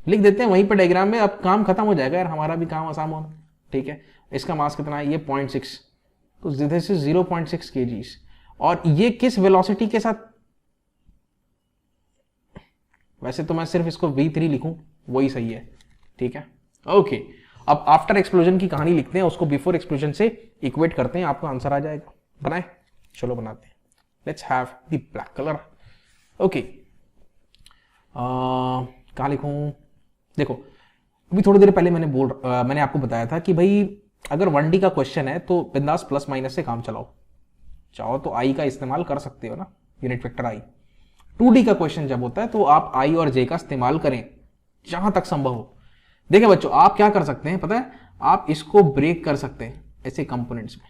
लिख देते हैं वहीं पे डायग्राम में। अब काम खत्म हो जाएगा यार, हमारा भी काम आसान होना, ठीक है। इसका मास कितना है, ये 0.6, तो दिस इज 0.6 kg। और ये किस वेलोसिटी के साथ, वैसे तो मैं सिर्फ इसको V3 लिखूं वही सही है, ठीक है, ओके। अब आफ्टर एक्सप्लोजन की कहानी लिखते हैं, उसको बिफोर एक्सप्लोजन से इक्वेट करते हैं, आपका आंसर आ जाएगा। बनाए, चलो बनाते हैं। Let's have the black colour, okay. कहाँ लिखूं, देखो अभी थोड़ी देर पहले मैंने आपको बताया था कि भाई अगर 1D का क्वेश्चन है तो बिंदास प्लस माइनस से काम चलाओ, चाहो तो आई का इस्तेमाल कर सकते हो ना, यूनिट वेक्टर आई। 2D का क्वेश्चन जब होता है तो आप आई और जे का इस्तेमाल करें जहां तक संभव हो। देखिए बच्चों, आप क्या कर सकते हैं पता है, आप इसको ब्रेक कर सकते हैं ऐसे कंपोनेंट्स में,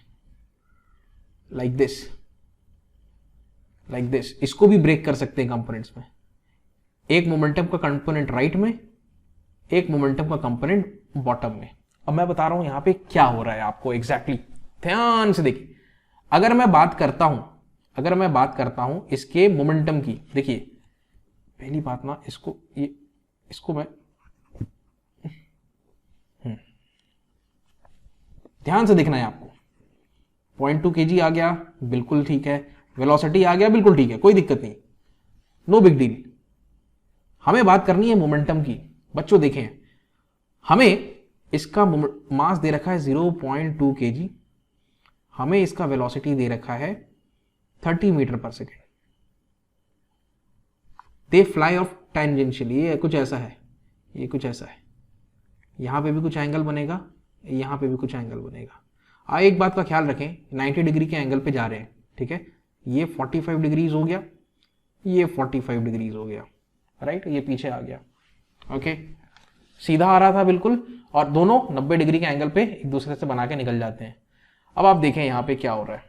लाइक दिस, इसको भी ब्रेक कर सकते हैं कंपोनेंट्स में। एक मोमेंटम का कंपोनेंट राइट में, एक मोमेंटम का कंपोनेंट बॉटम में। अब मैं बता रहा हूं यहां पे क्या हो रहा है आपको एग्जैक्टली, ध्यान से देखिए। अगर मैं बात करता हूं इसके मोमेंटम की, देखिए पहली बात ना, इसको मैं ध्यान से देखना है आपको। 0.2 kg आ गया, बिल्कुल ठीक है। वेलोसिटी आ गया, बिल्कुल ठीक है, कोई दिक्कत नहीं, नो बिग डील। हमें बात करनी है मोमेंटम की। बच्चों देखें, हमें इसका मास दे रखा है 0.2 kg, हमें इसका वेलोसिटी दे रखा है 30 मीटर/सेकेंड। दे फ्लाई ऑफ टेंजेंशियली, ये कुछ ऐसा है, ये कुछ ऐसा है। यहां पे भी कुछ एंगल बनेगा, यहां पे भी कुछ एंगल बनेगा। एक बात का ख्याल रखें, 90 डिग्री के एंगल पे जा रहे हैं, ठीक है। ये 45 डिग्रीज हो गया, ये 45 डिग्रीज हो गया, राइट, ये पीछे आ गया, ओके। सीधा आ रहा था बिल्कुल, और दोनों 90 डिग्री के एंगल पे एक दूसरे से बना के निकल जाते हैं। अब आप देखें यहां पे क्या हो रहा है।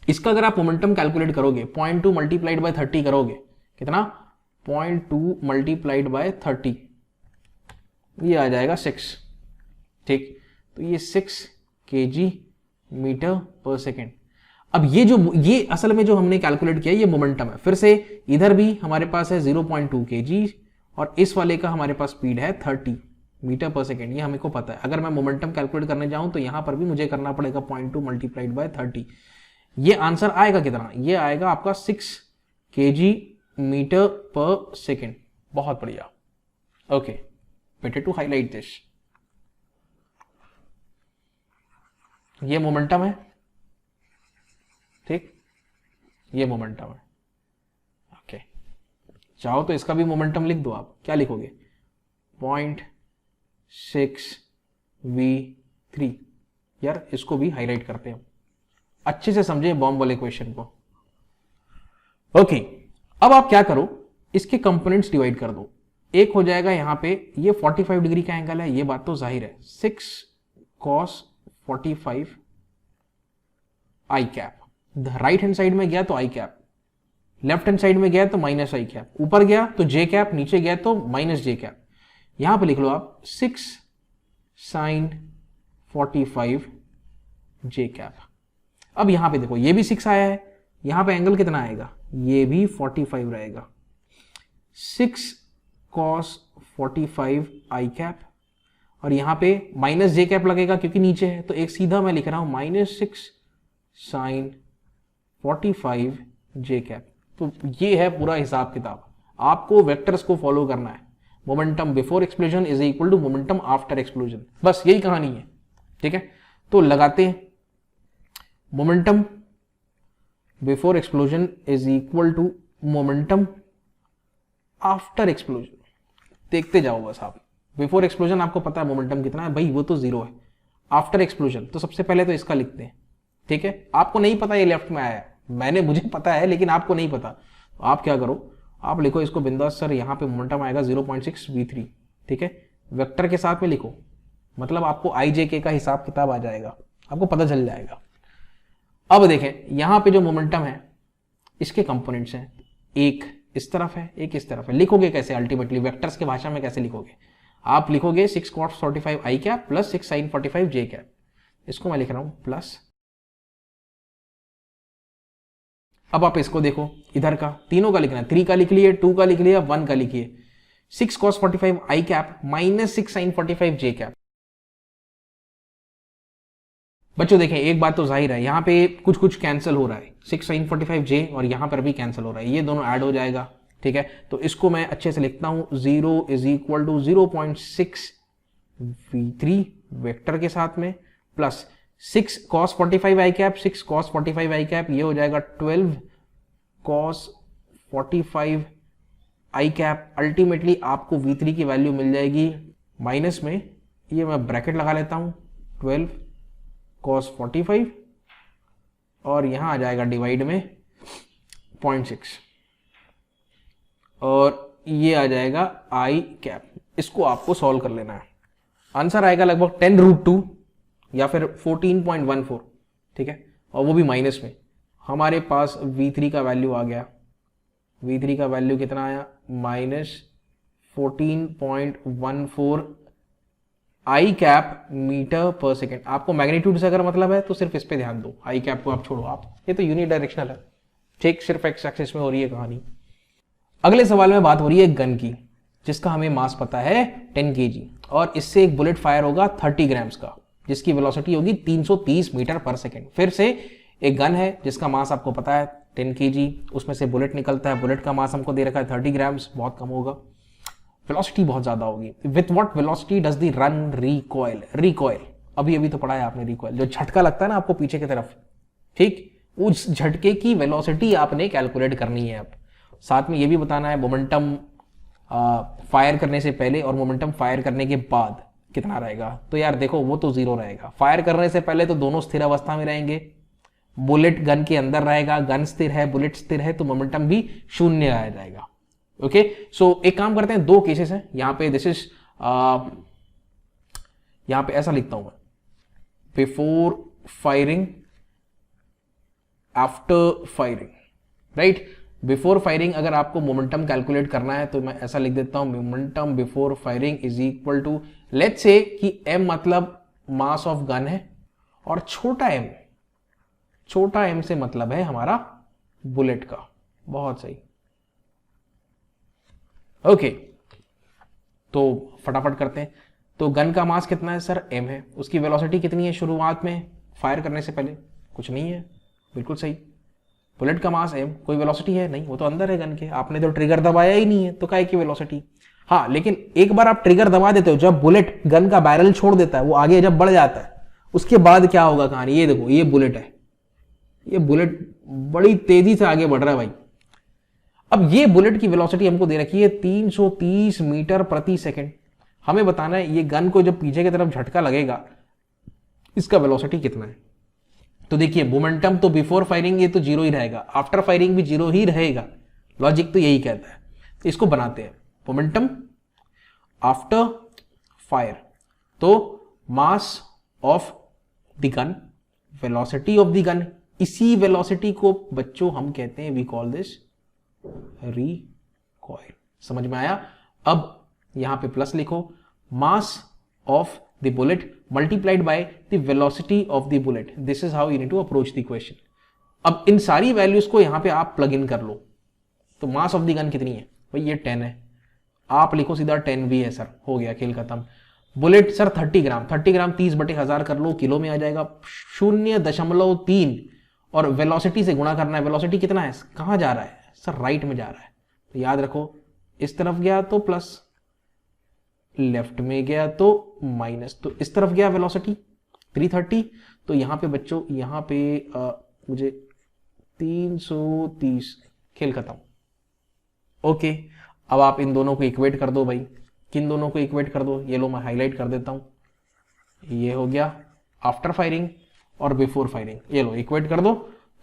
इसका अगर आप मोमेंटम कैलकुलेट करोगे, 0.2 मल्टीप्लाइड बाय 30 करोगे, कितना, 0.2 मल्टीप्लाइड बाय 30, ये आ जाएगा 6, ठीक। तो ये 6 kg मीटर/सेकेंड। अब ये असल में जो हमने कैलकुलेट किया ये मोमेंटम है। फिर से इधर भी हमारे पास है 0.2 kg और इस वाले का हमारे पास स्पीड है 30 मीटर/सेकेंड, ये हमें को पता है। अगर मैं मोमेंटम कैलकुलेट करने जाऊं तो यहां पर भी मुझे करना पड़ेगा 0.2 मल्टीप्लाइड बाय 30। ये आंसर आएगा कितना, ये आएगा आपका 6 kg मीटर/सेकेंड। बहुत बढ़िया, okay, better to highlight this. ये मोमेंटम है, ठीक, ये मोमेंटम है, ओके। चाहो तो इसका भी मोमेंटम लिख दो आप, क्या लिखोगे, 0.6v3। यार इसको भी हाईलाइट करते हैं, अच्छे से समझे बॉम्ब वाले क्वेश्चन को, ओके। अब आप क्या करो, इसके कंपोनेंट्स डिवाइड कर दो। एक हो जाएगा यहां पे, ये 45 डिग्री का एंगल है, ये बात तो जाहिर है, 6 cos 45 आई कैप। राइट हैंड साइड में गया तो आई कैप, लेफ्ट हैंड साइड में गया तो माइनस आई कैप, ऊपर गया तो जे कैप, नीचे गया तो माइनस जे कैप। यहां पे लिख लो आप 6 sin 45 जे कैप। अब यहां पे देखो, ये भी 6 आया है, यहां पे एंगल कितना आएगा, ये भी 45 रहेगा। 6 cos 45 आई कैप, और यहां पे माइनस जे कैप लगेगा क्योंकि नीचे है, तो एक सीधा मैं लिख रहा हूं -6 sin 45 जे कैप। तो ये है पूरा हिसाब किताब, आपको वेक्टर्स को फॉलो करना है। Momentum before explosion is equal to momentum after explosion, बस यही कहानी है। ठीक है, तो लगाते हैं momentum before explosion is equal to momentum after explosion. देखते जाओ बस आप, बिफोर एक्सप्लोजन आपको पता है मोमेंटम कितना है भाई, वो तो 0 है। आफ्टर एक्सप्लोजन तो सबसे पहले तो इसका लिखते हैं। ठीक है, आपको नहीं पता ये लेफ्ट में आया है, मुझे पता है लेकिन आपको नहीं पता, तो आप क्या करो, आप लिखो इसको बिंदास सर, यहाँ पे मोमेंटम आएगा 0.6 v3। ठीक है, वेक्टर के साथ में लिखो, मतलब आपको IJK का हिसाब किताब आ जाएगा, आपको पता चल जाएगा। अब देखें यहाँ पे जो मोमेंटम है इसके कंपोनेंट्स हैं, एक इस तरफ है एक इस तरफ है। लिखोगे कैसे अल्टीमेटली, वेक्टर्स की भाषा में कैसे लिखोगे, आप लिखोगे 6 cos 45 i cap plus 6 sin 45 j cap. इसको मैं लिख रहा हूं प्लस, अब आप इसको देखो, इधर का तीनों का लिखना है, 3 का लिख लिए, 2 का लिख लिया, 1 का लिखिए। 6 cos 45 i cap minus 6 sin 45 j cap. बच्चों देखें एक बात तो जाहिर है, यहाँ पे कुछ कुछ कैंसिल हो रहा है, 6 sin 45 j और यहाँ पर भी कैंसिल हो रहा है, ये दोनों ऐड हो जाएगा। ठीक है, तो इसको मैं अच्छे से लिखता हूं, 0 is equal to 0.6 v3 vector के साथ में plus 6 cos 45 i cap, 6 cos 45 i cap, ये हो जाएगा 12 cos 45 i कैप। अल्टीमेटली आपको v3 की वैल्यू मिल जाएगी माइनस में, ये मैं ब्रैकेट लगा लेता हूं, 12 cos 45 और यहां आ जाएगा डिवाइड में 0.6 और ये आ जाएगा i कैप। इसको आपको सॉल्व कर लेना है, आंसर आएगा लगभग 10√2 या फिर 14.14। ठीक है, और वो भी माइनस में। हमारे पास v3 का वैल्यू आ गया, v3 का वैल्यू कितना आया, माइनस 14.14 आई कैप मीटर पर सेकेंड। आपको मैग्नीट्यूड से अगर मतलब है तो सिर्फ इस पे ध्यान दो, आई कैप को आप छोड़ो, आप ये तो यूनिडायरेक्शनल है। ठीक, सिर्फ एक्स एक्सिस में हो रही है कहानी। अगले सवाल में बात हो रही है गन की, जिसका हमें मास पता है 10 kg और इससे एक बुलेट फायर होगा 30 ग्राम्स का, जिसकी वेलोसिटी होगी 330 मीटर पर सेकेंड। फिर से एक गन है जिसका मास आपको पता है 10 kg, उसमें से बुलेट निकलता है, बुलेट का मास हमको दे रखा है 30 ग्राम्स, बहुत कम होगा, वेलोसिटी बहुत ज्यादा होगी। With what velocity does the run recoil? Recoil अभी तो पढ़ा है आपने, रिकॉइल जो झटका लगता है ना आपको पीछे की तरफ, ठीक, उस झटके की वेलोसिटी आपने कैलकुलेट करनी है। अब साथ में ये भी बताना है मोमेंटम फायर करने से पहले और मोमेंटम फायर करने के बाद कितना रहेगा। तो यार देखो वो तो 0 रहेगा, फायर करने से पहले तो दोनों स्थिर अवस्था में रहेंगे, बुलेट गन के अंदर रहेगा, गन स्थिर है बुलेट स्थिर है, तो मोमेंटम भी 0 आ जाएगा। ओके, सो एक काम करते हैं, 2 केसेस हैं यहां पे, दिस इज यहां पे ऐसा लिखता हूं मैं, before firing after firing, right. Before firing अगर आपको मोमेंटम कैलकुलेट करना है तो मैं ऐसा लिख देता हूं, momentum before firing is equal to, let's say कि m मतलब मास ऑफ गन है और छोटा m से मतलब है हमारा बुलेट का। बहुत सही, ओके, तो फटाफट करते हैं। तो गन का मास कितना है सर, m है, उसकी वेलोसिटी कितनी है शुरुआत में फायर करने से पहले, कुछ नहीं है, बिल्कुल सही। बुलेट का मास m, कोई वेलोसिटी है नहीं, वो तो अंदर है गन के, आपने तो ट्रिगर दबाया ही नहीं है, तो काहे की वेलोसिटी। हाँ, लेकिन एक बार आप ट्रिगर दबा देते हो, जब बुलेट गन का बैरल छोड़ देता है, वो आगे जब बढ़ जाता है, उसके बाद क्या होगा कहानी, ये देखो, ये बुलेट है, ये बुलेट बड़ी तेजी से आगे बढ़ रहा है भाई। अब ये बुलेट की वेलोसिटी हमको दे रखी है 330 मीटर प्रति सेकेंड, हमें बताना है ये गन को जब पीछे की तरफ झटका लगेगा इसका वेलोसिटी कितना है। तो देखिए मोमेंटम तो बिफोर फायरिंग ये तो 0 ही रहेगा, आफ्टर फायरिंग भी 0 ही रहेगा, लॉजिक तो यही कहता है। तो इसको बनाते हैं, मोमेंटम आफ्टर फायर, तो मास of the gun, velocity of the gun, इसी वेलोसिटी को बच्चों हम कहते हैं, वी कॉल दिस रिकॉइल। समझ में आया। अब यहां पे प्लस लिखो, mass of the bullet multiplied by the velocity of the bullet, this is how you need to approach the question. अब इन सारी वैल्यूज को यहां पे आप प्लग इन कर लो। तो मास ऑफ द गन कितनी है भाई, ये 10 है, आप लिखो सीधा 10 भी है सर, हो गया, खेल खत्म। बुलेट सर 30 ग्राम, 30 ग्राम 30/1000 कर लो, किलो में आ जाएगा 0.3, और वेलोसिटी से गुणा करना है, वेलोसिटी कितना है, कहां जा रहा है सर, राइट में जा रहा है, तो याद रखो इस तरफ गया तो प्लस, लेफ्ट में गया तो माइनस, तो इस तरफ गया वेलोसिटी 330, तो यहाँ पे बच्चों यहाँ पे मुझे 330, खेल खत्म। ओके, अब आप इन दोनों को इक्वेट कर दो भाई, किन दोनों को इक्वेट कर दो, ये लो मैं हाईलाइट कर देता हूं, ये हो गया आफ्टर फायरिंग और बिफोर फायरिंग, ये लो इक्वेट कर दो,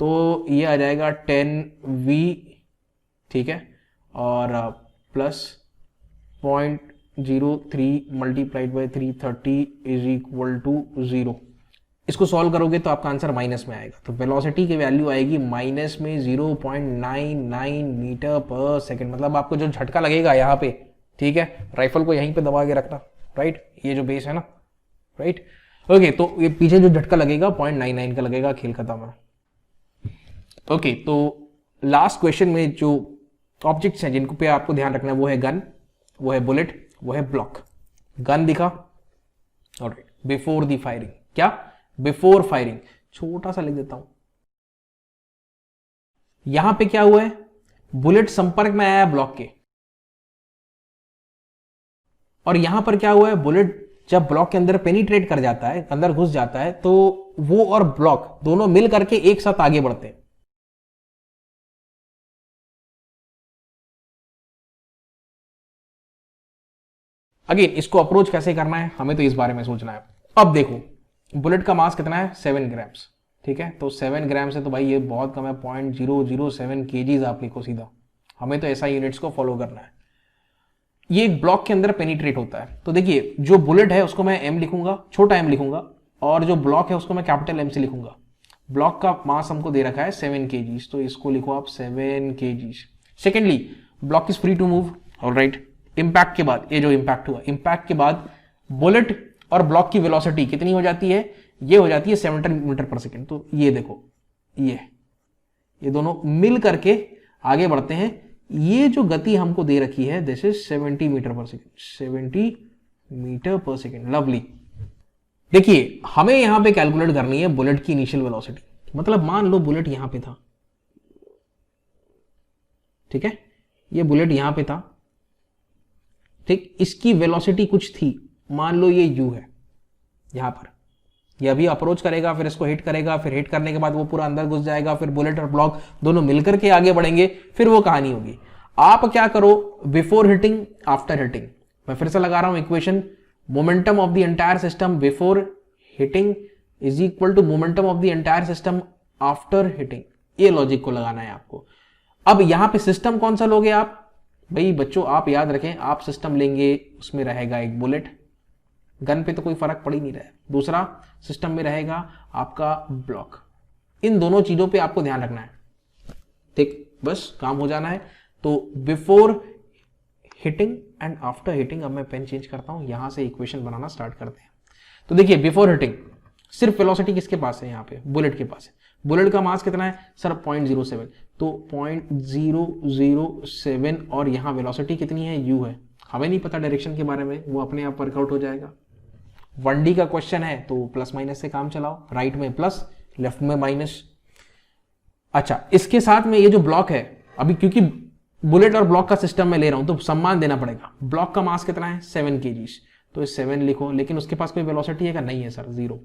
तो ये आ जाएगा 10v, ठीक है, और plus 0.03 multiplied by 330 is equal to 0। इसको सॉल्व करोगे तो आपका आंसर माइनस में आएगा, तो वेलोसिटी की वैल्यू आएगी माइनस में 0.99 मीटर पर सेकेंड। मतलब आपको जो झटका लगेगा यहाँ पे, ठीक है, राइफल को यहीं पे दबा के रखना, राइट, ये जो बेस है ना, राइट, ओके, तो ये पीछे जो झटका लगेगा 0.99 का लगेगा, खेल खत्म है। ओके, तो लास्ट क्वेश्चन में जो ऑब्जेक्ट्स हैं जिनको पे आपको ध्यान रखना है, वो है गन, वो है बुलेट, वो है ब्लॉक। गन दिखा, ऑलराइट, बिफोर द फायरिंग, क्या बिफोर फायरिंग, छोटा सा लिख देता हूं, यहां पे क्या हुआ है, बुलेट संपर्क में आया ब्लॉक के, और यहां पर क्या हुआ है, बुलेट जब ब्लॉक के अंदर पेनिट्रेट कर जाता है, अंदर घुस जाता है, तो वो और ब्लॉक दोनों मिल करके एक साथ आगे बढ़ते हैं। अगेन इसको अप्रोच कैसे करना है, हमें तो इस बारे में सोचना है। अब देखो, बुलेट का मास कितना है, 7 ग्राम्स, ठीक है, तो 7 ग्राम से तो भाई ये बहुत कम है, 0.007 kgs आप लिखो सीधा, हमें तो ऐसा यूनिट्स को फॉलो करना है। ये एक ब्लॉक के अंदर पेनिट्रेट होता है, तो देखिए जो बुलेट है उसको मैं m लिखूंगा, छोटा m लिखूंगा, और जो ब्लॉक है उसको मैं कैपिटल M से लिखूंगा। ब्लॉक का मास हमको दे रखा है 7 kgs, तो इसको लिखो आप 7 kgs। Secondly, block is free to move, alright. Impact के बाद, ये जो इंपैक्ट हुआ, इंपैक्ट के बाद बुलेट और ब्लॉक की वेलोसिटी कितनी हो जाती है, ये हो जाती है 70 मीटर पर सेकेंड। तो ये देखो, ये दोनों मिल करके आगे बढ़ते हैं, ये जो गति हमको दे रखी है दिस इज 70 मीटर पर सेकेंड, 70 मीटर पर सेकेंड, लवली। देखिए हमें यहां पे कैलकुलेट करनी है बुलेट की इनिशियल वेलोसिटी, मतलब मान लो बुलेट यहां पे था, ठीक है, ये बुलेट यहां पे था, ठीक, इसकी वेलोसिटी कुछ थी, मान लो ये u है, यहां पर ये अभी अप्रोच करेगा, फिर इसको हिट करेगा, फिर हिट करने के बाद वो पूरा अंदर घुस जाएगा, फिर बुलेट और ब्लॉक दोनों मिलकर के आगे बढ़ेंगे, फिर वो कहानी होगी। आप क्या करो, बिफोर हिटिंग, आफ्टर हिटिंग, मैं फिर से लगा रहा हूं equation, momentum of the entire system before hitting is equal to momentum of the entire system after hitting, ये लॉजिक को लगाना है आपको। अब यहां पे सिस्टम कौन सा लोगे आप, भाई बच्चों आप याद रखें, आप सिस्टम लेंगे उसमें रहेगा एक बुलेट, गन पे तो कोई फर्क पड़ ही नहीं रहा है, दूसरा सिस्टम में रहेगा आपका ब्लॉक, इन दोनों चीजों पे आपको ध्यान रखना है, ठीक, बस काम हो जाना है। तो before hitting and after hitting, अब मैं पेन चेंज करता हूं, यहां से इक्वेशन बनाना स्टार्ट करते हैं। तो देखिए बिफोर हिटिंग सिर्फ वेलोसिटी किसके पास है, यहां पे बुलेट के पास है, बुलेट का मास कितना है सर 0.07, तो 0.007, और यहां वेलोसिटी कितनी है, u है, हमें नहीं पता डायरेक्शन के बारे में, वो अपने आप वर्कआउट हो जाएगा। 1D का क्वेश्चन है तो प्लस माइनस से काम चलाओ, राइट में प्लस, लेफ्ट में माइनस। अच्छा, इसके साथ में ये जो ब्लॉक है, अभी क्योंकि बुलेट और ब्लॉक का सिस्टम में ले रहा हूं तो सम्मान देना पड़ेगा, ब्लॉक का मास कितना है 7 kgs, तो 7 लिखो, लेकिन उसके पास कोई वेलोसिटी है क्या, नहीं है सर, 0,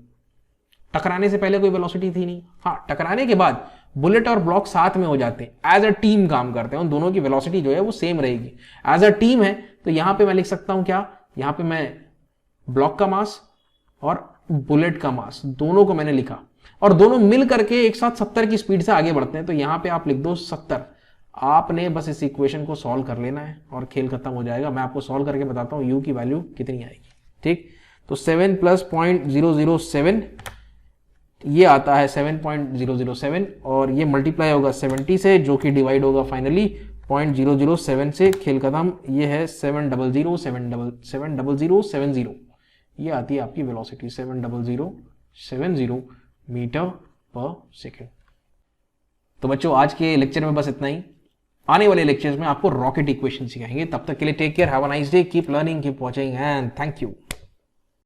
टकराने से पहले कोई वेलोसिटी थी नहीं, हाँ टकराने के बाद बुलेट और ब्लॉक साथ में हो जाते हैं, एज अ टीम काम करते हैं, उन दोनों की वेलोसिटी जो है वो सेम रहेगी, एज अ टीम है। तो यहां पे मैं लिख सकता हूं क्या, यहां पे मैं ब्लॉक का मास और बुलेट का मास दोनों को मैंने लिखा, और दोनों मिल करके एक साथ 70 की स्पीड से आगे बढ़ते हैं, तो यहां पे आप लिख दो 70। आपने बस इस इक्वेशन को सॉल्व कर लेना है और खेल खत्म हो जाएगा। मैं आपको सॉल्व करके बताता हूं u की वैल्यू कितनी आएगी, ठीक। तो 7 प्लस 0.007, ये आता है 7.007, और ये मल्टीप्लाई होगा 70 से, जो कि डिवाइड होगा फाइनली 0.007 से, खेल खत्म। ये है 70070, ये आती है आपकी वेलोसिटी 70070 मीटर पर सेकेंड। तो बच्चों आज के लेक्चर में बस इतना ही, आने वाले लेक्चर्स में आपको रॉकेट इक्वेशन सिखाएंगे। तब तक के लिए take care, have a nice day, keep learning, keep watching and thank you.